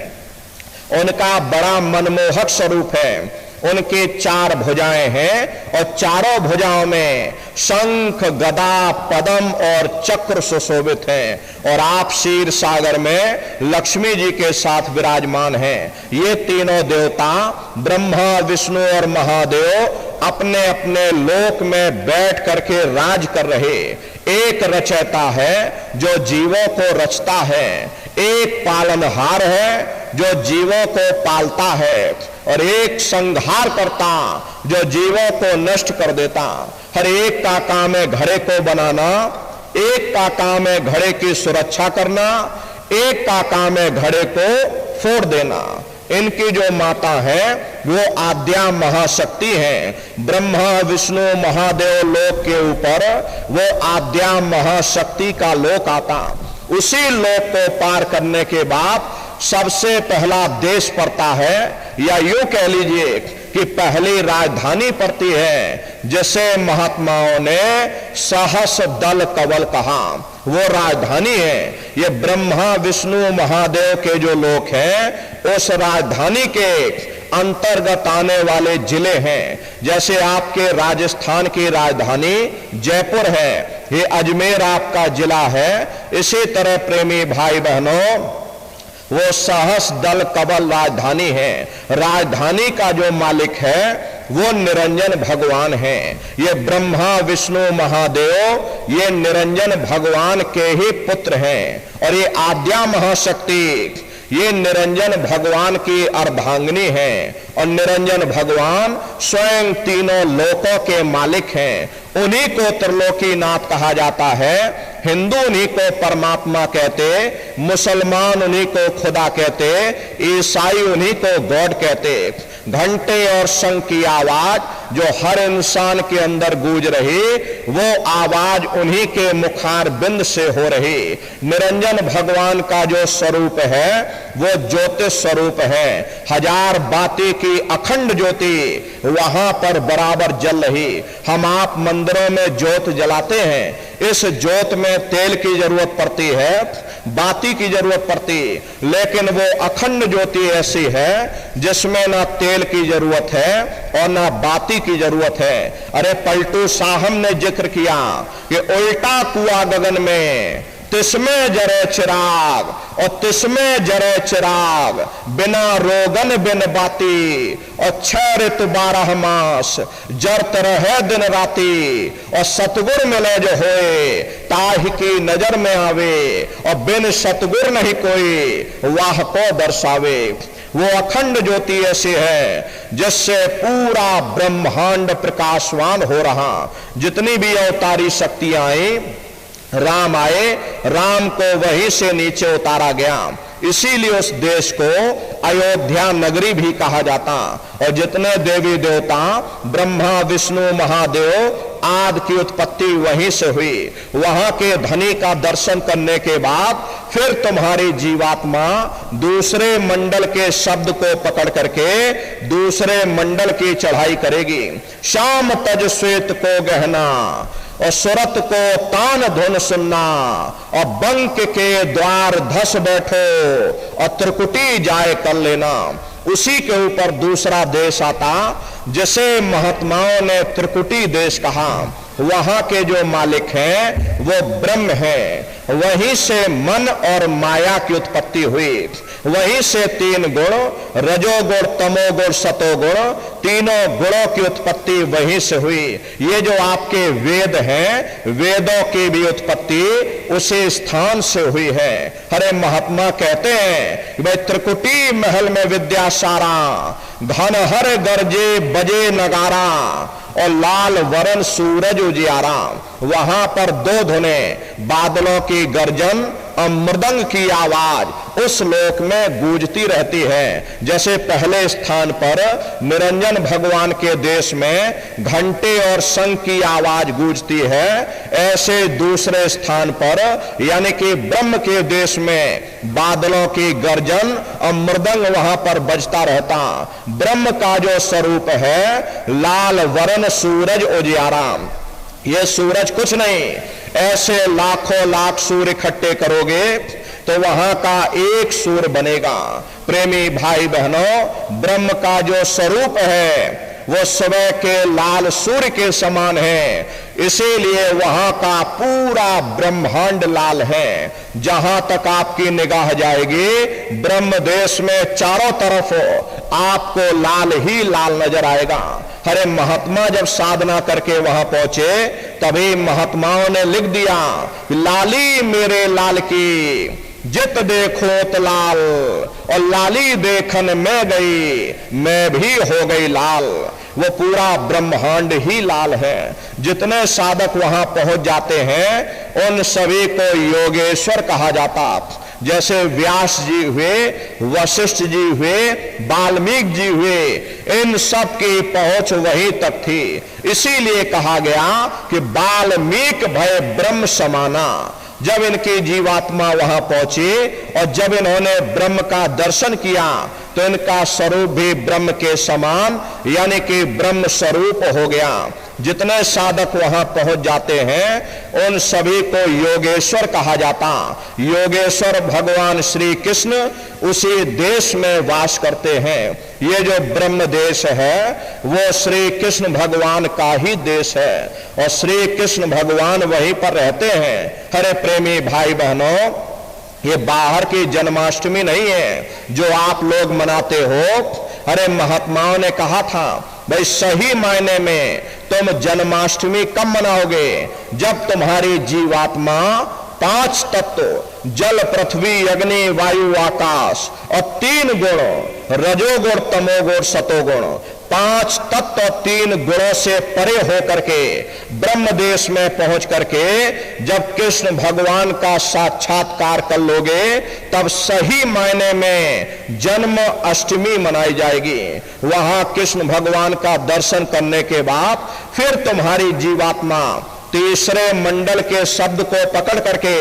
उनका बड़ा मनमोहक स्वरूप है। उनके 4 भुजाएं हैं और चारों भुजाओं में शंख गदा पद्म और चक्र सुशोभित हैं, और आप क्षीर सागर में लक्ष्मी जी के साथ विराजमान हैं। ये तीनों देवता ब्रह्मा विष्णु और महादेव अपने अपने लोक में बैठ करके राज कर रहे। एक रचयिता है जो जीवों को रचता है, एक पालनहार है जो जीवों को पालता है, और एक संहार करता जो जीवों को नष्ट कर देता। हर एक का काम है घड़े को बनाना, एक का काम है घड़े की सुरक्षा करना, एक का काम है घड़े को फोड़ देना। इनकी जो माता है वो आद्या महाशक्ति है। ब्रह्मा विष्णु महादेव लोक के ऊपर वो आद्या महाशक्ति का लोक आता। उसी लोक को पार करने के बाद सबसे पहला देश पड़ता है, या यूं कह लीजिए कि पहली राजधानी पड़ती है, जिसे महात्माओं ने सहस दल कवल कहा। वो राजधानी है। ये ब्रह्मा विष्णु महादेव के जो लोक हैं उस राजधानी के अंतर्गत आने वाले जिले हैं। जैसे आपके राजस्थान की राजधानी जयपुर है, ये अजमेर आपका जिला है। इसी तरह प्रेमी भाई बहनों वो सहस दल कबल राजधानी है। राजधानी का जो मालिक है वो निरंजन भगवान है। ये ब्रह्मा विष्णु महादेव ये निरंजन भगवान के ही पुत्र हैं, और ये आद्या महाशक्ति ये निरंजन भगवान की अर्धांगिनी हैं और निरंजन भगवान स्वयं तीनों लोकों के मालिक हैं। उन्हीं को त्रिलोकीनाथ कहा जाता है। हिंदू उन्हीं को परमात्मा कहते, मुसलमान उन्हीं को खुदा कहते, ईसाई उन्हीं को गॉड कहते। घंटे और शंख की आवाज जो हर इंसान के अंदर गूंज रही, वो आवाज उन्हीं के मुखार बिंद से हो रही। निरंजन भगवान का जो स्वरूप है वो ज्योति स्वरूप है। हजार बाती की अखंड ज्योति वहां पर बराबर जल रही। हम आप मंदिरों में ज्योत जलाते हैं, इस ज्योत में तेल की जरूरत पड़ती है, बाती की जरूरत पड़ती, लेकिन वो अखंड ज्योति ऐसी है जिसमें ना तेल की जरूरत है और ना बाती की जरूरत है। अरे पलटू साहब ने जिक्र किया कि उल्टा कुआ गगन में, तिसमें जरे चिराग और तिसमें जरे चिराग, बिना रोगन बिन बाती और 6 ऋतु 12 मास, जरत रहे दिन राती और सतगुर मिले जो होए, ताहि की नजर में आवे और बिन सतगुर नहीं कोई, वाह को दर्शावे। वो अखंड ज्योति ऐसी है जिससे पूरा ब्रह्मांड प्रकाशवान हो रहा। जितनी भी अवतारी शक्तियां आई, राम आए, राम को वहीं से नीचे उतारा गया। इसीलिए उस देश को अयोध्या नगरी भी कहा जाता। और जितने देवी देवता, ब्रह्मा विष्णु महादेव आदि की उत्पत्ति वहीं से हुई। वहां के धनी का दर्शन करने के बाद फिर तुम्हारी जीवात्मा दूसरे मंडल के शब्द को पकड़ करके दूसरे मंडल की चढ़ाई करेगी। श्याम तज श्वेत को गहना और सुरत को तान धुन सुनना और बंक के द्वार धस बैठो और त्रिकुटी जाए कर लेना। उसी के ऊपर दूसरा देश आता जिसे महात्माओं ने त्रिकुटी देश कहा। वहां के जो मालिक हैं वो ब्रह्म हैं। वहीं से मन और माया की उत्पत्ति हुई। वहीं से 3 गुण, रजोगुण तमोगुण सतोगुण, तीनों गुणों की उत्पत्ति वहीं से हुई। ये जो आपके वेद हैं, वेदों की भी उत्पत्ति उसी स्थान से हुई है। हरे महात्मा कहते हैं कि भाई त्रिकुटी महल में विद्या सारा, घन हर गरजे बजे नगारा और लाल वरण सूरज उजियारा। वहां पर 2 धुने, बादलों की गर्जन और मृदंग की आवाज उस लोक में गूंजती रहती है। जैसे पहले स्थान पर निरंजन भगवान के देश में घंटे और शंख की आवाज गूंजती है, ऐसे दूसरे स्थान पर यानी कि ब्रह्म के देश में बादलों की गर्जन और मृदंग वहां पर बजता रहता। ब्रह्म का जो स्वरूप है लाल वरण सूरज उजियारा। ये सूरज कुछ नहीं, ऐसे लाखों लाख सूर्य इकट्ठे करोगे तो वहां का एक सूर्य बनेगा। प्रेमी भाई बहनों, ब्रह्म का जो स्वरूप है वो सुबह के लाल सूर्य के समान है। इसीलिए वहां का पूरा ब्रह्मांड लाल है। जहां तक आपकी निगाह जाएगी ब्रह्म देश में चारों तरफ आपको लाल ही लाल नजर आएगा। हरे महात्मा जब साधना करके वहां पहुंचे तभी महात्माओं ने लिख दिया, लाली मेरे लाल की जित देखो तो लाल, और लाली देखन में गई मैं भी हो गई लाल। वो पूरा ब्रह्मांड ही लाल है। जितने साधक वहां पहुंच जाते हैं उन सभी को योगेश्वर कहा जाता। जैसे व्यास जी हुए, वशिष्ठ जी हुए, वाल्मीकि जी हुए, इन सब की पहुंच वहीं तक थी। इसीलिए कहा गया कि वाल्मीकि भय ब्रह्म समाना। जब इनकी जीवात्मा वहां पहुंची और जब इन्होंने ब्रह्म का दर्शन किया तो इनका स्वरूप भी ब्रह्म के समान यानी कि ब्रह्म स्वरूप हो गया। जितने साधक वहां पहुंच जाते हैं उन सभी को योगेश्वर कहा जाता। योगेश्वर भगवान श्री कृष्ण उसी देश में वास करते हैं। ये जो ब्रह्म देश है वो श्री कृष्ण भगवान का ही देश है और श्री कृष्ण भगवान वहीं पर रहते हैं। हरे प्रेमी भाई बहनों, ये बाहर की जन्माष्टमी नहीं है जो आप लोग मनाते हो। अरे महात्माओं ने कहा था भाई सही मायने में तुम जन्माष्टमी कब मनाओगे? जब तुम्हारी जीवात्मा 5 तत्व जल पृथ्वी अग्नि वायु आकाश और 3 गुण रजोगुण तमोगुण सतोगुण, 5 तत्व 3 गुणों से परे होकर के ब्रह्म देश में पहुंच करके जब कृष्ण भगवान का साक्षात्कार कर लोगे तब सही मायने में जन्म अष्टमी मनाई जाएगी। वहां कृष्ण भगवान का दर्शन करने के बाद फिर तुम्हारी जीवात्मा तीसरे मंडल के शब्द को पकड़ करके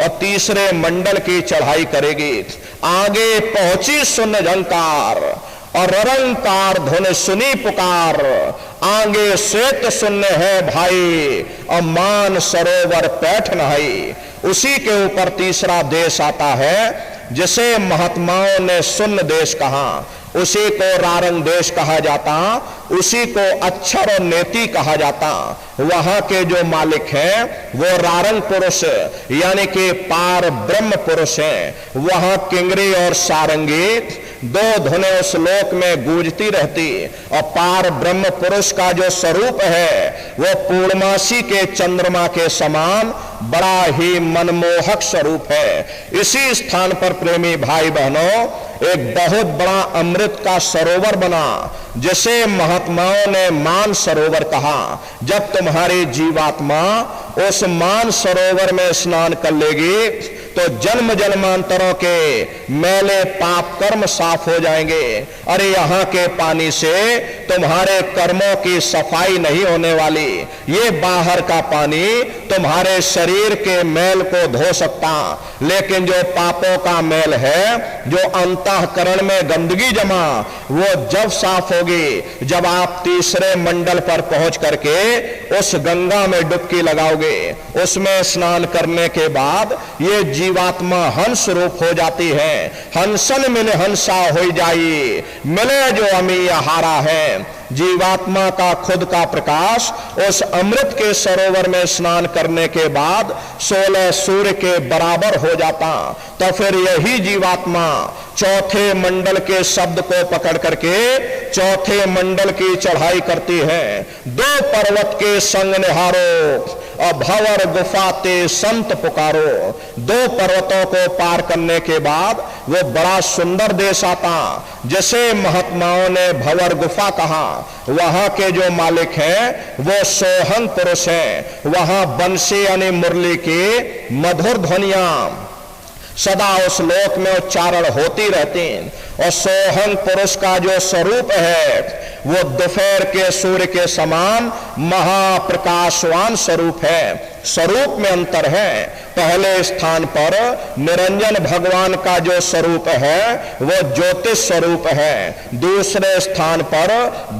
और तीसरे मंडल की चढ़ाई करेगी। आगे पहुंची सुन झंकार और ररंकार धुन सुनी पुकार, आगे श्वेत सुनने है भाई और मान सरोवर पैठ नहाई। उसी के ऊपर तीसरा देश आता है जिसे महात्माओं ने सुन्न देश कहा, उसी को रारंग देश कहा जाता, उसी को अक्षर और नेति कहा जाता। वहां के जो मालिक हैं वो रारंग पुरुष यानी कि पार ब्रह्म पुरुष हैं। वहां किंगरी और सारंगी 2 धुनें उस लोक में गूंजती रहती और पार ब्रह्म पुरुष का जो स्वरूप है वो पूर्णमासी के चंद्रमा के समान बड़ा ही मनमोहक स्वरूप है। इसी स्थान पर प्रेमी भाई बहनों एक बहुत बड़ा अमृत का सरोवर बना जिसे महात्माओं ने मान सरोवर कहा। जब तुम्हारी जीवात्मा उस मान सरोवर में स्नान कर लेगी तो जन्म जन्मांतरों के मैले पाप कर्म साफ हो जाएंगे। अरे यहाँ के पानी से तुम्हारे कर्मों की सफाई नहीं होने वाली, ये बाहर का पानी तुम्हारे शरीर के मैल को धो सकता, लेकिन जो पापों का मैल है, जो अंतःकरण में गंदगी जमा, वो जब साफ होगी जब आप तीसरे मंडल पर पहुंच करके उस गंगा में डुबकी लगाओगे। उसमें स्नान करने के बाद ये जीवात्मा हंस रूप हो जाती है। हंसन मिले हंसा हो जाई, मिले जो अमी हारा है। जीवात्मा का खुद का प्रकाश उस अमृत के सरोवर में स्नान करने के बाद 16 सूर्य के बराबर हो जाता। तो फिर यही जीवात्मा चौथे मंडल के शब्द को पकड़ करके चौथे मंडल की चढ़ाई करती है। 2 पर्वत के संग निहारो और भंवर गुफा ते संत पुकारो। 2 पर्वतों को पार करने के बाद वो बड़ा सुंदर देश आता जिसे महात्माओं ने भंवर गुफा कहा। वहां के जो मालिक हैं वो सोहंग पुरुष हैं। वहां बंसी यानी मुरली की मधुर ध्वनियां सदा उस लोक में उच्चारण होती रहती। और सोहंग पुरुष का जो स्वरूप है वो दोपहर के सूर्य के समान महाप्रकाशवान स्वरूप है। स्वरूप में अंतर है। पहले स्थान पर निरंजन भगवान का जो स्वरूप है वो ज्योतिष स्वरूप है। दूसरे स्थान पर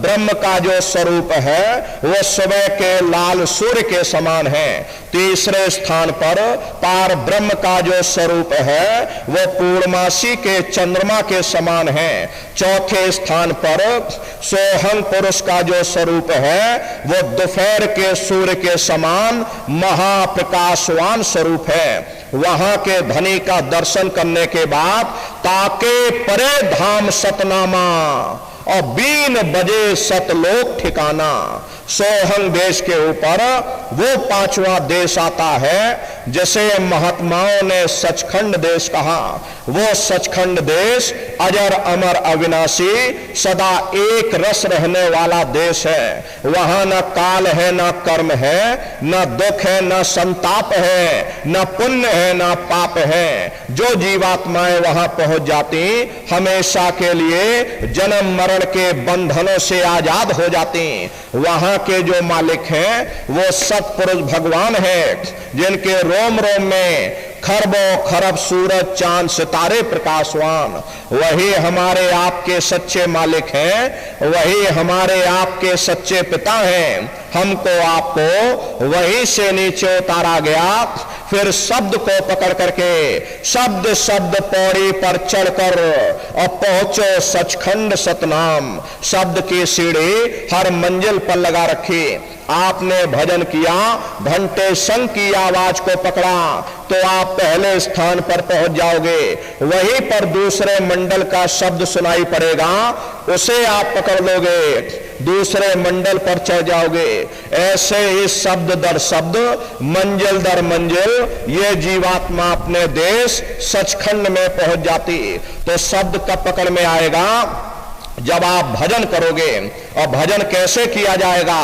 ब्रह्म का जो स्वरूप है वो सुबह के लाल सूर्य के समान है। तीसरे स्थान पर पार ब्रह्म का जो स्वरूप है वो पूर्णमासी के चंद्रमा के समान है। चौथे स्थान पर सोहंग पुरुष का जो स्वरूप है वो दोपहर के सूर्य के समान महाप्रकाशवान स्वरूप है। वहां के धनी का दर्शन करने के बाद ताके परे धाम सतनामा और 3 बजे सतलोक ठिकाना। सोहंग देश के ऊपर वो 5वां देश आता है जिसे महात्माओं ने सचखंड देश कहा। वो सचखंड देश अजर अमर अविनाशी सदा एक रस रहने वाला देश है। वहां न काल है, न कर्म है, न दुख है, न संताप है, न पुण्य है, न पाप है। जो जीवात्माएं वहां पहुंच जाती हमेशा के लिए जन्म मरण के बंधनों से आजाद हो जाती। वहां के जो मालिक हैं वो सत्पुरुष भगवान हैं जिनके रोम रोम में खरबों खरब सूरज चांद सितारे प्रकाशवान। वही हमारे आपके सच्चे मालिक हैं, वही हमारे आपके सच्चे पिता हैं। हमको आपको वहीं से नीचे उतारा गया। फिर शब्द को पकड़ करके शब्द शब्द पौड़ी पर चढ़कर और पहुंचो सचखंड सतनाम। शब्द की सीढ़ी हर मंजिल पर लगा रखी। आपने भजन किया, घंटे शंख की आवाज को पकड़ा तो आप पहले स्थान पर पहुंच जाओगे। वहीं पर दूसरे मंडल का शब्द सुनाई पड़ेगा, उसे आप पकड़ लोगे। दूसरे मंडल पर चढ़ जाओगे। ऐसे ही शब्द दर शब्द, मंजिल दर मंजिल ये जीवात्मा अपने देश सचखंड में पहुंच जाती। तो शब्द कब पकड़ में आएगा? जब आप भजन करोगे। और भजन कैसे किया जाएगा?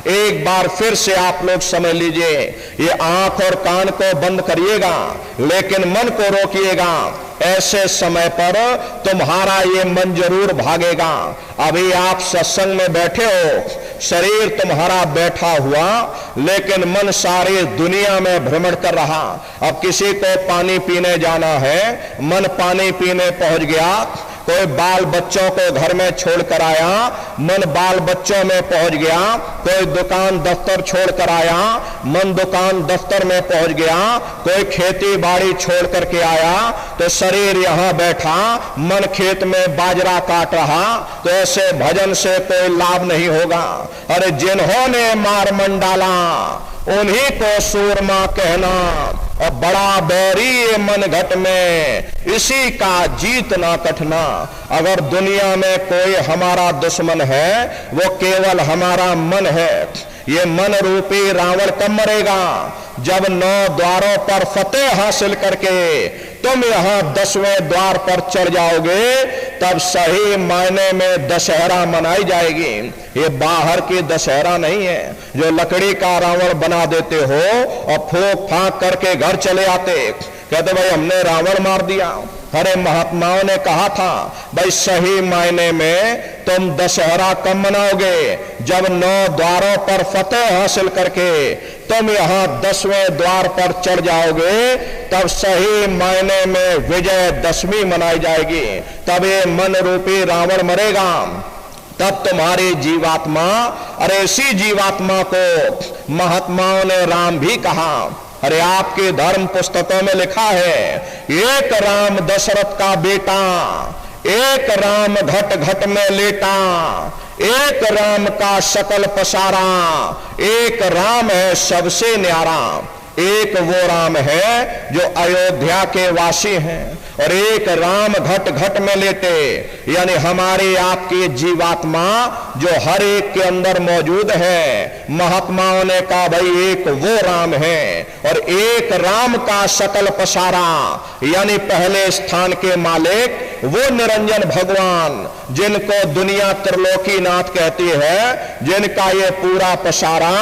एक बार फिर से आप लोग समझ लीजिए, ये आंख और कान को बंद करिएगा लेकिन मन को रोकिएगा। ऐसे समय पर तुम्हारा ये मन जरूर भागेगा। अभी आप सत्संग में बैठे हो, शरीर तुम्हारा बैठा हुआ लेकिन मन सारी दुनिया में भ्रमण कर रहा। अब किसी को पानी पीने जाना है, मन पानी पीने पहुंच गया। कोई बाल बच्चों को घर में छोड़कर आया, मन बाल बच्चों में पहुंच गया। कोई दुकान दफ्तर छोड़कर आया, मन दुकान दफ्तर में पहुंच गया। कोई खेती बाड़ी छोड़ करके आया तो शरीर यहां बैठा, मन खेत में बाजरा काट रहा। तो ऐसे भजन से कोई लाभ नहीं होगा। अरे जिन्होंने मार मंडाला उन्हीं को सूरमा कहना, और बड़ा बैरी ये मन घट में, इसी का जीतना कठना। अगर दुनिया में कोई हमारा दुश्मन है वो केवल हमारा मन है। ये मन रूपी रावण कब मरेगा? जब 9 द्वारों पर फतेह हासिल करके तुम यहां 10वें द्वार पर चढ़ जाओगे, तब सही मायने में दशहरा मनाई जाएगी। ये बाहर की दशहरा नहीं है जो लकड़ी का रावण बना देते हो और फूंक फांक करके घर चले आते, कहते भाई हमने रावण मार दिया। अरे महात्माओं ने कहा था भाई सही मायने में तुम दशहरा कब मनाओगे? जब 9 द्वारों पर फतेह हासिल करके तुम यहां 10वें द्वार पर चढ़ जाओगे, तब सही मायने में विजयदशमी मनाई जाएगी। तब ये मन रूपी रावण मरेगा। तब तुम्हारी जीवात्मा, अरे इसी जीवात्मा को महात्माओं ने राम भी कहा। अरे आपके धर्म पुस्तकों में लिखा है, एक राम दशरथ का बेटा, एक राम घट घट में लेटा, एक राम का शकल पसारा, एक राम है सबसे न्यारा। एक वो राम है जो अयोध्या के वासी हैं, और एक राम घट घट में लेटे, यानी हमारे आपकी जीवात्मा जो हर एक के अंदर मौजूद है। महात्माओं ने कहा भाई एक वो राम है, और एक राम का शकल पसारा, यानी पहले स्थान के मालिक वो निरंजन भगवान जिनको दुनिया त्रिलोकीनाथ कहती है, जिनका ये पूरा पसारा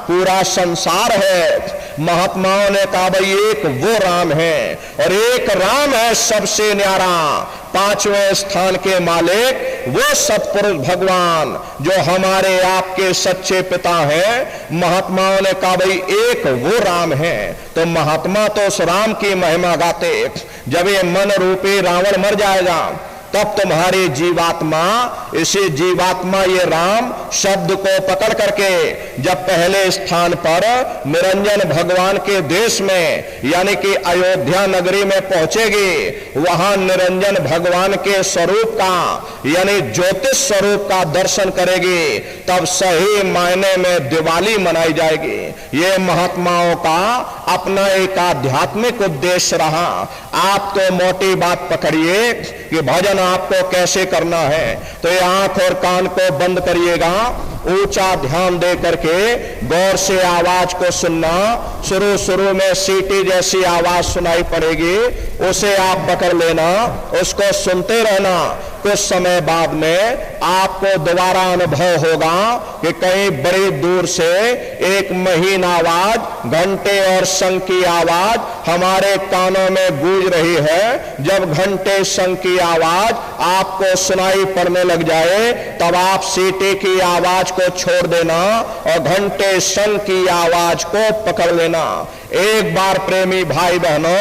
पूरा संसार है। महात्माओं ने कहा भाई एक वो राम है, और एक राम है सबसे न्यारा। 5वें स्थान के मालिक वो सतपुरुष भगवान जो हमारे आपके सच्चे पिता हैं। महात्माओं ने कहा भाई एक वो राम है। तो महात्मा तो उस राम की महिमा गाते। जब ये मन रूपी रावण मर जाएगा, तब तुम्हारी जीवात्मा, इसी जीवात्मा ये राम शब्द को पकड़ करके जब पहले स्थान पर निरंजन भगवान के देश में यानी कि अयोध्या नगरी में पहुंचेगी, वहां निरंजन भगवान के स्वरूप का यानी ज्योतिष स्वरूप का दर्शन करेगी, तब सही मायने में दिवाली मनाई जाएगी। ये महात्माओं का अपना एक आध्यात्मिक उद्देश्य रहा। आप तो मोटी बात पकड़िए कि भजन आपको कैसे करना है, तो ये आंख और कान को बंद करिएगा, ऊंचा ध्यान दे करके गौर से आवाज को सुनना। शुरू में सीटी जैसी आवाज सुनाई पड़ेगी, उसे आप पकड़ लेना, उसको सुनते रहना। कुछ समय बाद में आपको दोबारा अनुभव होगा कि कहीं बड़ी दूर से एक महीन आवाज, घंटे और शंख की आवाज हमारे कानों में गूंज रही है। जब घंटे शंख की आवाज आपको सुनाई पड़ने लग जाए, तब आप सीटी की आवाज को छोड़ देना और घंटे शंख की आवाज को पकड़ लेना। एक बार प्रेमी भाई बहनों,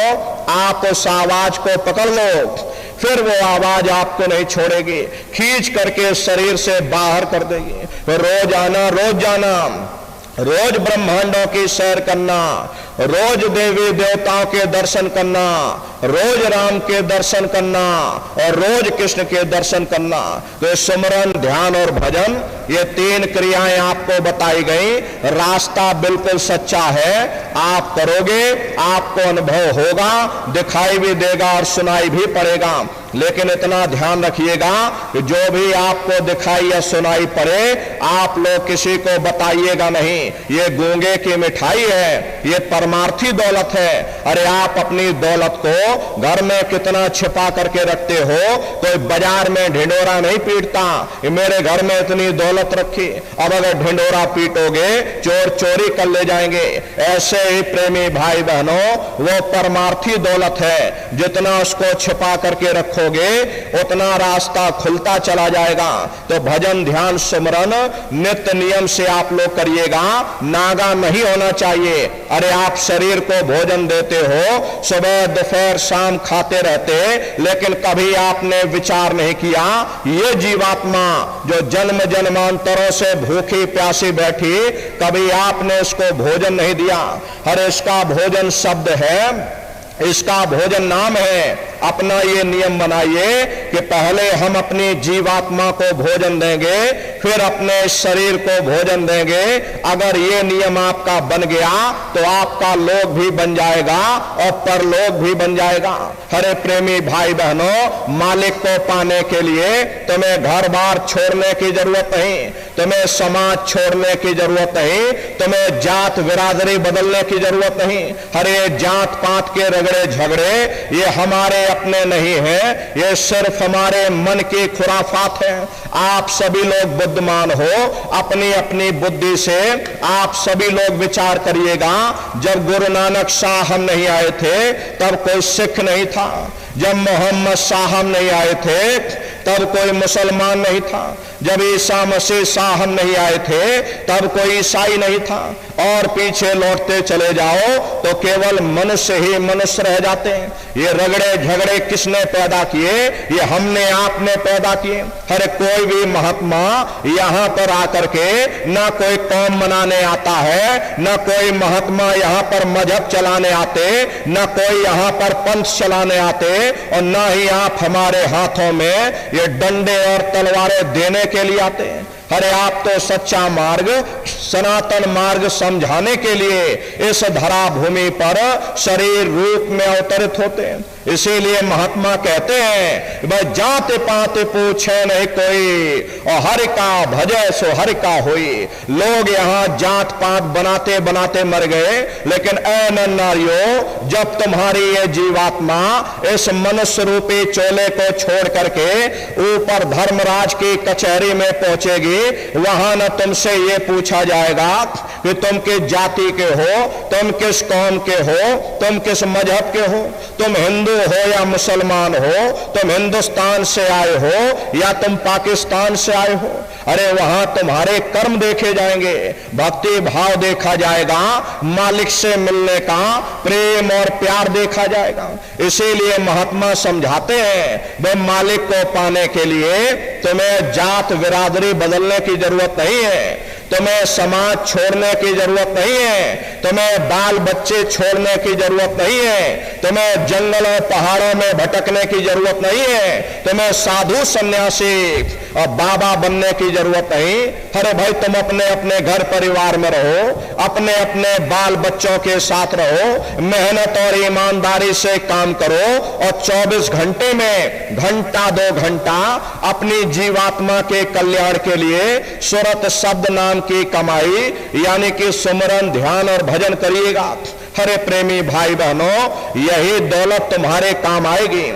आप उस आवाज को पकड़ लो, फिर वो आवाज आपको नहीं छोड़ेगी, खींच करके शरीर से बाहर कर देगी। रोज आना, रोज जाना, रोज ब्रह्मांडों की सैर करना, रोज देवी देवताओं के दर्शन करना, रोज राम के दर्शन करना और रोज कृष्ण के दर्शन करना। तो सुमरन, ध्यान और भजन, ये 3 क्रियाएं आपको बताई गई। रास्ता बिल्कुल सच्चा है, आप करोगे, आपको अनुभव होगा, दिखाई भी देगा और सुनाई भी पड़ेगा। लेकिन इतना ध्यान रखिएगा कि जो भी आपको दिखाई या सुनाई पड़े आप लोग किसी को बताइएगा नहीं। ये गूंगे की मिठाई है, ये परमार्थी दौलत है। अरे आप अपनी दौलत को घर में कितना छिपा करके रखते हो, कोई बाजार में ढिंडोरा नहीं पीटता मेरे घर में इतनी दौलत रखी। अब अगर ढिंडोरा पीटोगे चोर चोरी कर ले जाएंगे। ऐसे ही प्रेमी भाई बहनों, वो परमार्थी दौलत है, जितना उसको छिपा करके रखोगे उतना रास्ता खुलता चला जाएगा। तो भजन ध्यान सुमरन नित्य नियम से आप लोग करिएगा, नागा नहीं होना चाहिए। अरे आप शरीर को भोजन देते हो, सुबह दोपहर शाम खाते रहते, लेकिन कभी आपने विचार नहीं किया ये जीवात्मा जो जन्म जन्मांतरों से भूखी प्यासी बैठी, कभी आपने उसको भोजन नहीं दिया। अरे इसका भोजन शब्द है, इसका भोजन नाम है। अपना ये नियम बनाइए कि पहले हम अपनी जीवात्मा को भोजन देंगे, फिर अपने शरीर को भोजन देंगे। अगर ये नियम आपका बन गया तो आपका लोक भी बन जाएगा और परलोक भी बन जाएगा। हरे प्रेमी भाई बहनों, मालिक को पाने के लिए तुम्हें घर बार छोड़ने की जरूरत नहीं, तुम्हें समाज छोड़ने की जरूरत नहीं, तुम्हें जात बिरादरी बदलने की जरूरत नहीं। हरे जात पात के रगड़े झगड़े ये हमारे अपने नहीं है, ये सिर्फ हमारे मन की खुराफात है। आप सभी लोग बुद्धिमान हो, अपनी अपनी बुद्धि से आप सभी लोग विचार करिएगा। जब गुरु नानक साहब नहीं आए थे तब कोई सिख नहीं था, जब मोहम्मद साहब नहीं आए थे तब कोई मुसलमान नहीं था, जब ईसा मसीह साहब नहीं आए थे तब कोई ईसाई नहीं था। और पीछे लौटते चले जाओ तो केवल मनुष्य ही मनुष्य रह जाते हैं। ये रगड़े झगड़े किसने पैदा किए? ये हमने आपने पैदा किए। हर कोई भी महात्मा यहां पर आकर के ना कोई कौम मनाने आता है, ना कोई महात्मा यहां पर मजहब चलाने आते, ना कोई यहां पर पंथ चलाने आते, और ना ही आप हमारे हाथों में ये डंडे और तलवारें देने के लिए आते हैं। अरे आप तो सच्चा मार्ग, सनातन मार्ग समझाने के लिए इस धरा भूमि पर शरीर रूप में अवतरित होते हैं। इसीलिए महात्मा कहते हैं भाई जाते पाते पूछे नहीं कोई, और हरि का भजय सो हरि का होई। लोग यहाँ जात पात बनाते बनाते मर गए, लेकिन ऐ नारियों, जब तुम्हारी ये जीवात्मा इस मनुष्य रूपी चोले को छोड़ करके ऊपर धर्मराज की कचहरी में पहुंचेगी, वहां न तुमसे ये पूछा जाएगा कि तुम किस जाति के हो, तुम किस कौम के हो, तुम किस मजहब के हो, तुम हिंदू हो या मुसलमान हो, तुम हिंदुस्तान से आए हो या तुम पाकिस्तान से आए हो। अरे वहां तुम्हारे कर्म देखे जाएंगे, भक्ति भाव देखा जाएगा, मालिक से मिलने का प्रेम और प्यार देखा जाएगा। इसीलिए महात्मा समझाते हैं वे मालिक को पाने के लिए तुम्हें जात बिरादरी बदलने की जरूरत नहीं है, तुम्हें समाज छोड़ने की जरूरत नहीं है, तुम्हें बाल बच्चे छोड़ने की जरूरत नहीं है, तुम्हें जंगलों पहाड़ों में भटकने की जरूरत नहीं है, तुम्हें साधु सन्यासी और बाबा बनने की जरूरत नहीं। अरे भाई तुम अपने अपने घर परिवार में रहो, अपने अपने बाल बच्चों के साथ रहो, मेहनत और ईमानदारी से काम करो, और 24 घंटे में घंटा 2 घंटा अपनी जीवात्मा के कल्याण के लिए सुरत शब्द नाम की कमाई यानी कि सुमरन ध्यान और भजन करिएगा। हरे प्रेमी भाई बहनों, यही दौलत तुम्हारे काम आएगी,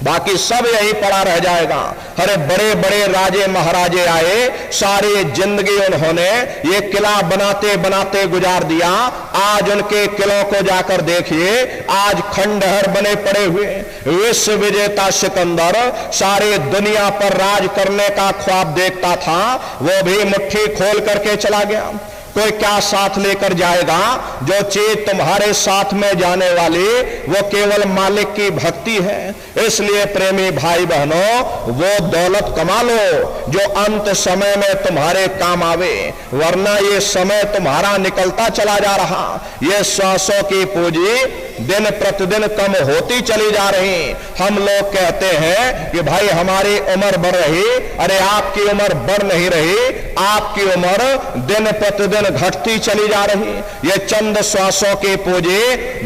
बाकी सब यही पड़ा रह जाएगा। अरे बड़े बड़े राजे महाराजे आए, सारी जिंदगी उन्होंने ये किला बनाते बनाते गुजार दिया। आज उनके किलों को जाकर देखिए, आज खंडहर बने पड़े हुए। विश्व विजेता सिकंदर सारी दुनिया पर राज करने का ख्वाब देखता था, वो भी मुट्ठी खोल करके चला गया। कोई क्या साथ लेकर जाएगा? जो चीज तुम्हारे साथ में जाने वाली वो केवल मालिक की भक्ति है। इसलिए प्रेमी भाई बहनों, वो दौलत कमा लो जो अंत समय में तुम्हारे काम आवे, वरना ये समय तुम्हारा निकलता चला जा रहा। ये श्वासों की पूंजी दिन प्रतिदिन कम होती चली जा रही। हम लोग कहते हैं कि भाई हमारी उम्र बढ़ रही, अरे आपकी उम्र बढ़ नहीं रही, आपकी उम्र दिन प्रतिदिन घटती चली जा रही। ये चंद श्वासों की पूंजी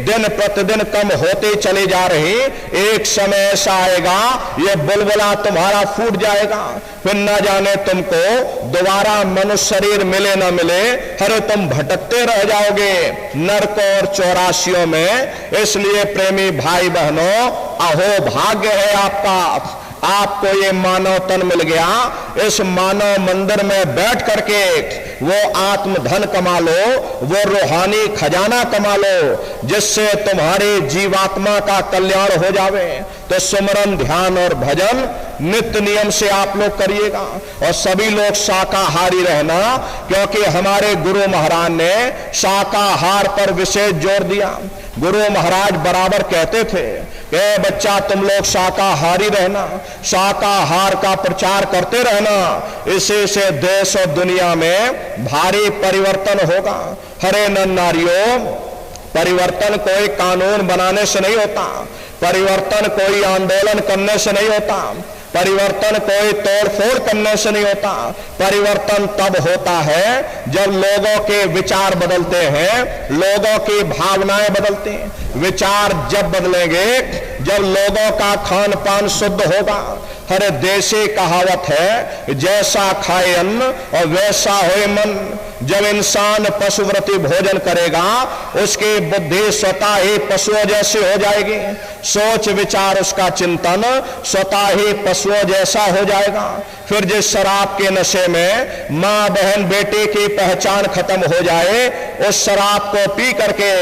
दिन प्रतिदिन कम होती चली जा रही। एक समय ऐसा आएगा ये बुलबुला तुम्हारा फूट जाएगा, फिर न जाने तुमको दोबारा मनुष्य शरीर मिले न मिले, अरे तुम भटकते रह जाओगे नरकों और चौरासियों में। इसलिए प्रेमी भाई बहनों, अहो भाग्य है आपका, आपको ये मानव तन मिल गया। इस मानव मंदिर में बैठ करके वो आत्म धन कमा लो, वो रूहानी खजाना कमा लो, जिससे तुम्हारे जीवात्मा का कल्याण हो जावे। तो सुमरन, ध्यान और भजन नित्य नियम से आप लोग करिएगा। और सभी लोग शाकाहारी रहना, क्योंकि हमारे गुरु महाराज ने शाकाहार पर विशेष जोर दिया। गुरु महाराज बराबर कहते थे कि बच्चा तुम लोग शाकाहारी रहना, शाकाहार का प्रचार करते रहना, इसी से देश और दुनिया में भारी परिवर्तन होगा। हरे नर नारियों, परिवर्तन कोई कानून बनाने से नहीं होता, परिवर्तन कोई आंदोलन करने से नहीं होता, परिवर्तन कोई तोड़फोड़ करने से नहीं होता। परिवर्तन तब होता है जब लोगों के विचार बदलते हैं, लोगों की भावनाएं बदलती हैं। विचार जब बदलेंगे जब लोगों का खान पान शुद्ध होगा। हर देशी कहावत है, जैसा खाए अन्न और वैसा होए मन। जब इंसान पशुव्रती भोजन करेगा उसकी बुद्धि स्वतः ही पशुओं जैसी हो जाएगी, सोच विचार उसका चिंतन स्वतः ही पशुओं जैसा हो जाएगा। फिर जिस शराब के नशे में माँ बहन बेटे की पहचान खत्म हो जाए, उस शराब को पी करके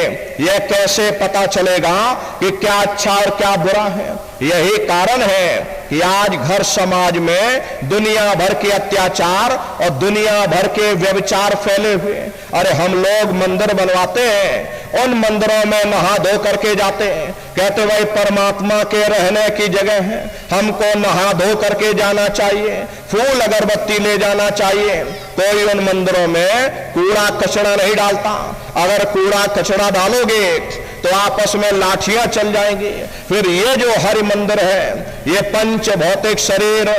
यह कैसे पता चलेगा कि क्या अच्छा और क्या बुरा है। यही कारण है कि आज घर समाज में दुनिया भर के अत्याचार और दुनिया भर के व्यभिचार फैले हुए। अरे हम लोग मंदिर बनवाते हैं, उन मंदिरों में नहा धो करके जाते हैं, कहते भाई परमात्मा के रहने की जगह है, हमको नहा धो करके जाना चाहिए, फूल अगरबत्ती ले जाना चाहिए। कोई उन मंदिरों में कूड़ा कचरा नहीं डालता। अगर कूड़ा कचरा डालोगे तो आपस में लाठियां चल जाएंगी। फिर ये जो हरि मंदिर है, ये पंच भौतिक शरीर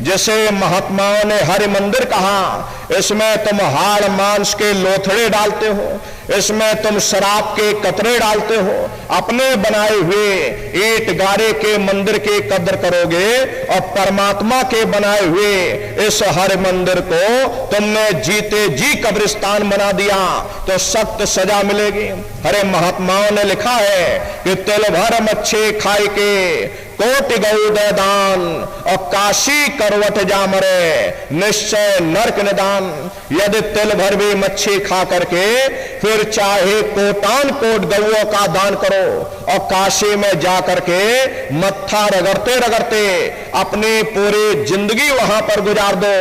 जिसे महात्माओं ने हरि मंदिर कहा, इसमें तुम हाड़ मांस के लोथड़े डालते हो, इसमें तुम शराब के कतरे डालते हो। अपने बनाए हुए ईंट गारे के मंदिर की कद्र करोगे और परमात्मा के बनाए हुए इस हरि मंदिर को तुमने जीते जी कब्रिस्तान बना दिया तो सख्त सजा मिलेगी। हरे महात्माओं ने लिखा है कि तिल भर मच्छी खाई के कोटि गौ दे दान और काशी करवट जा मरे निश्चय नरक निदान। यदि तिल भर भी मच्छी खा करके फिर चाहे कोटान कोट गौओं का दान करो और काशी में जा करके मत्था रगड़ते रगड़ते अपनी पूरी जिंदगी वहां पर गुजार दो,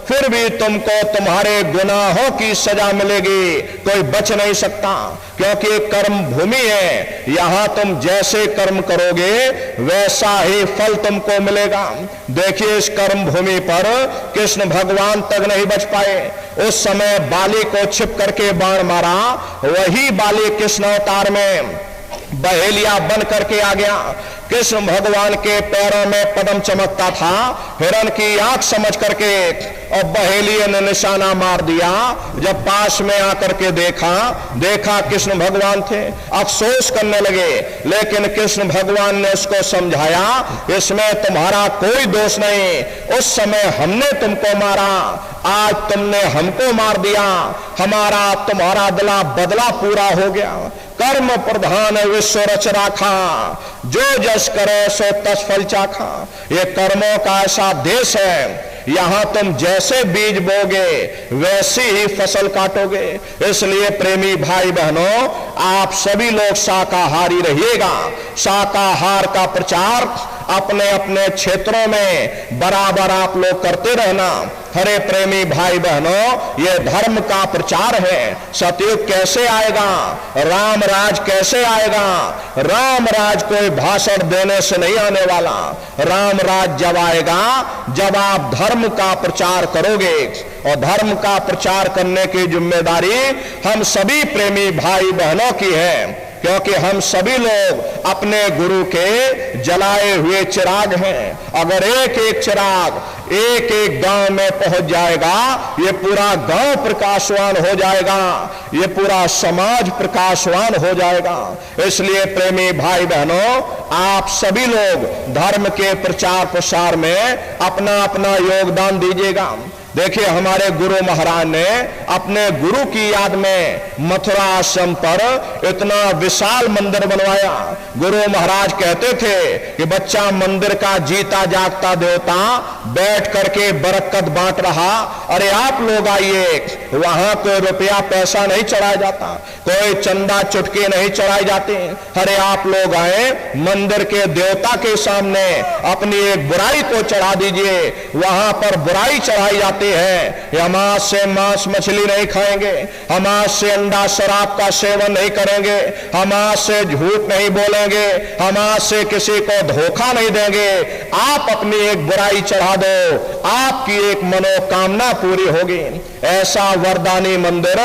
फिर भी तुमको तुम्हारे गुनाहों की सजा मिलेगी, कोई बच नहीं सकता। क्योंकि कर्म भूमि है, यहां तुम जैसे कर्म करोगे वैसा ही फल तुमको मिलेगा। देखिए इस कर्म भूमि पर कृष्ण भगवान तक नहीं बच पाए। उस समय बाली को छिप करके बाण मारा, वही बाली कृष्ण अवतार में बहेलिया बन करके आ गया। कृष्ण भगवान के पैरों में पद्म चमकता था, हिरण की आंख समझ करके और बहेलिए ने निशाना मार दिया। जब पास में आकर के देखा कृष्ण भगवान थे, अफसोस करने लगे, लेकिन कृष्ण भगवान ने उसको समझाया इसमें तुम्हारा कोई दोष नहीं, उस समय हमने तुमको मारा, आज तुमने हमको मार दिया, हमारा तुम्हारा बदला पूरा हो गया। कर्म प्रधान विश्व रच राखा, जो जस करे सो तस फल चाखा। ये कर्मों का ऐसा देश है, यहां तुम जैसे बीज बोगे वैसी ही फसल काटोगे। इसलिए प्रेमी भाई बहनों, आप सभी लोग शाकाहारी रहिएगा। शाकाहार का प्रचार अपने अपने क्षेत्रों में बराबर आप लोग करते रहना। हरे प्रेमी भाई बहनों, ये धर्म का प्रचार है। सतयुग कैसे आएगा, राम राज कैसे आएगा? राम राज कोई भाषण देने से नहीं आने वाला। राम राज जब आएगा जब आप धर्म का प्रचार करोगे, और धर्म का प्रचार करने की जिम्मेदारी हम सभी प्रेमी भाई बहनों की है। क्योंकि हम सभी लोग अपने गुरु के जलाए हुए चिराग हैं। अगर एक एक चिराग एक एक गांव में पहुंच जाएगा, ये पूरा गांव प्रकाशवान हो जाएगा, ये पूरा समाज प्रकाशवान हो जाएगा। इसलिए प्रेमी भाई बहनों, आप सभी लोग धर्म के प्रचार प्रसार में अपना अपना योगदान दीजिएगा। देखिए, हमारे गुरु महाराज ने अपने गुरु की याद में मथुरा आश्रम पर इतना विशाल मंदिर बनवाया। गुरु महाराज कहते थे कि बच्चा मंदिर का जीता जागता देवता बैठ करके बरकत बांट रहा। अरे आप लोग आइए, वहां कोई रुपया पैसा नहीं चढ़ाया जाता, कोई चंदा चुटकी नहीं चढ़ाई जाती। अरे आप लोग आए, मंदिर के देवता के सामने अपनी एक बुराई को चढ़ा दीजिए। वहां पर बुराई चढ़ाई जाती है, हम आज से मांस मछली नहीं खाएंगे, हम आज से अंडा शराब का सेवन नहीं करेंगे, हम आज से झूठ नहीं बोलेंगे, हम आज से किसी को धोखा नहीं देंगे। आप अपनी एक बुराई चढ़ा दो, आपकी एक मनोकामना पूरी होगी। ऐसा वरदानी मंदिर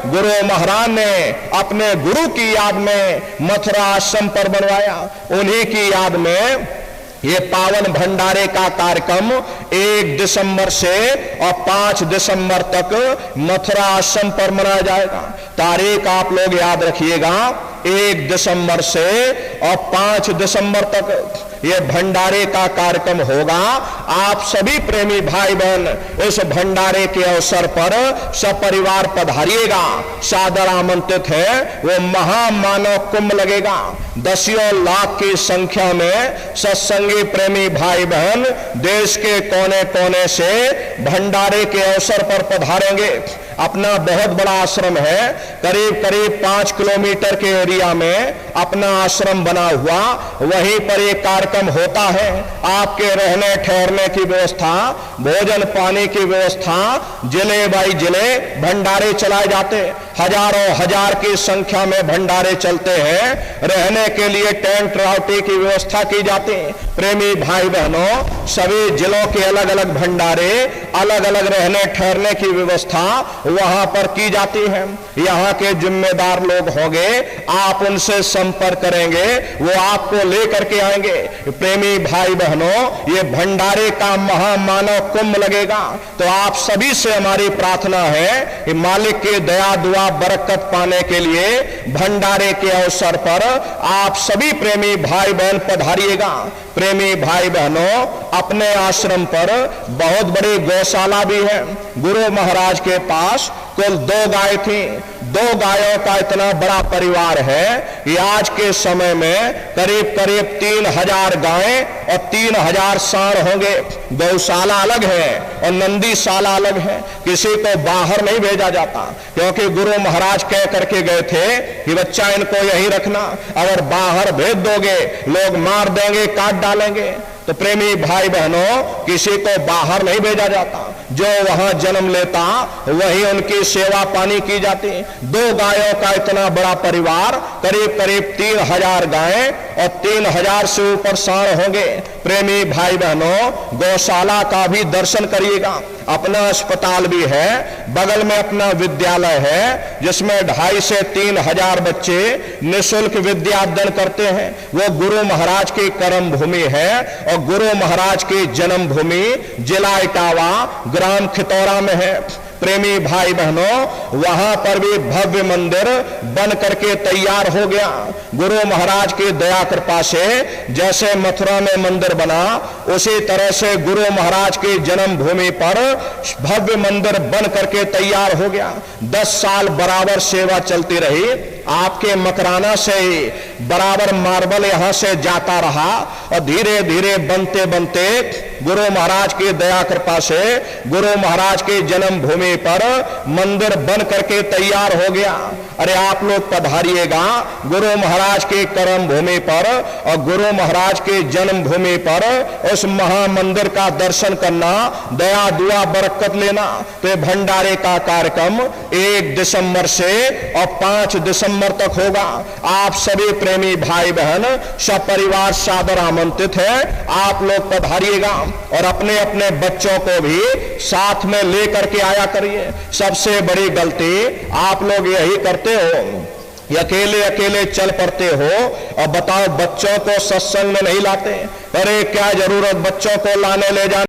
गुरु महाराज ने अपने गुरु की याद में मथुरा आश्रम पर बनवाया। उन्हीं की याद में ये पावन भंडारे का कार्यक्रम 1 दिसंबर से और 5 दिसंबर तक मथुरा आश्रम पर मनाया जाएगा। तारीख आप लोग याद रखिएगा, 1 दिसंबर से और 5 दिसंबर तक ये भंडारे का कार्यक्रम होगा। आप सभी प्रेमी भाई बहन इस भंडारे के अवसर पर सपरिवार पधारिएगा, सादर आमंत्रित है। वो महामानव कुंभ लगेगा, 10 लाख की संख्या में सत्संगी प्रेमी भाई बहन देश के कोने कोने से भंडारे के अवसर पर पधारेंगे। अपना बहुत बड़ा आश्रम है, करीब करीब 5 किलोमीटर के एरिया में अपना आश्रम बना हुआ, वहीं पर एक कार्यक्रम होता है। आपके रहने ठहरने की व्यवस्था, भोजन पानी की व्यवस्था, जिले बाई जिले भंडारे चलाए जाते। हजारों हजार की संख्या में भंडारे चलते हैं। रहने के लिए टेंट राउटी की व्यवस्था की जाती है। प्रेमी भाई बहनों, सभी जिलों के अलग अलग भंडारे, अलग अलग रहने ठहरने की व्यवस्था वहां पर की जाती है। यहाँ के जिम्मेदार लोग होंगे, आप उनसे संपर्क करेंगे, वो आपको लेकर के आएंगे। प्रेमी भाई बहनों, ये भंडारे का महामानव कुंभ लगेगा। तो आप सभी से हमारी प्रार्थना है कि मालिक की दया दुआ बरकत पाने के लिए भंडारे के अवसर पर आप सभी प्रेमी भाई बहन पधारिएगा। प्रेमी भाई बहनों, अपने आश्रम पर बहुत बड़ी गौशाला भी है। गुरु महाराज के पास कुल 2 गाय थी। 2 गायों का इतना बड़ा परिवार है कि आज के समय में करीब करीब 3000 गायें और 3000 सांड होंगे। गौशाला अलग है और नंदीशाला अलग है। किसी को बाहर नहीं भेजा जाता, क्योंकि गुरु महाराज कह करके गए थे कि बच्चा इनको यहीं रखना, अगर बाहर भेज दोगे लोग मार देंगे, काट डालेंगे। तो प्रेमी भाई बहनों, किसी को बाहर नहीं भेजा जाता, जो वहां जन्म लेता वहीं उनकी सेवा पानी की जाती। 2 गायों का इतना बड़ा परिवार, करीब करीब 3000 गायें और 3000 से ऊपर सांड होंगे। प्रेमी भाई बहनों, गौशाला का भी दर्शन करिएगा। अपना अस्पताल भी है, बगल में अपना विद्यालय है, जिसमें 2500 से 3000 बच्चे निःशुल्क विद्या अध्ययन करते हैं। वो गुरु महाराज की कर्म भूमि है और गुरु महाराज की जन्म भूमि जिला इटावा, ग्राम खितौरा में है। प्रेमी भाई बहनों, वहां पर भी भव्य मंदिर बन करके तैयार हो गया। गुरु महाराज की दया कृपा से जैसे मथुरा में मंदिर बना, उसी तरह से गुरु महाराज की जन्म भूमि पर भव्य मंदिर बन करके तैयार हो गया। 10 साल बराबर सेवा चलती रही। आपके मकराना से ही बराबर मार्बल यहां से जाता रहा और धीरे धीरे बनते बनते गुरु महाराज की दया कृपा से गुरु महाराज की जन्म भूमि पर मंदिर बन करके तैयार हो गया। अरे आप लोग पधारिएगा गुरु महाराज की कर्म भूमि पर और गुरु महाराज की जन्म भूमि पर उस महामंदिर का दर्शन करना, दया दुआ बरकत लेना। तो भंडारे का कार्यक्रम 1 दिसंबर से और 5 दिसंबर तक होगा। आप सभी प्रेमी भाई बहन सपरिवार सादर आमंत्रित है। आप लोग पधारिएगा और अपने अपने बच्चों को भी साथ में लेकर के आया करिए। सबसे बड़ी गलती आप लोग यही करते हो ये अकेले अकेले चल पड़ते हो और बताओ बच्चों को सत्संग में नहीं लाते? अरे क्या जरूरत बच्चों को लाने ले जाने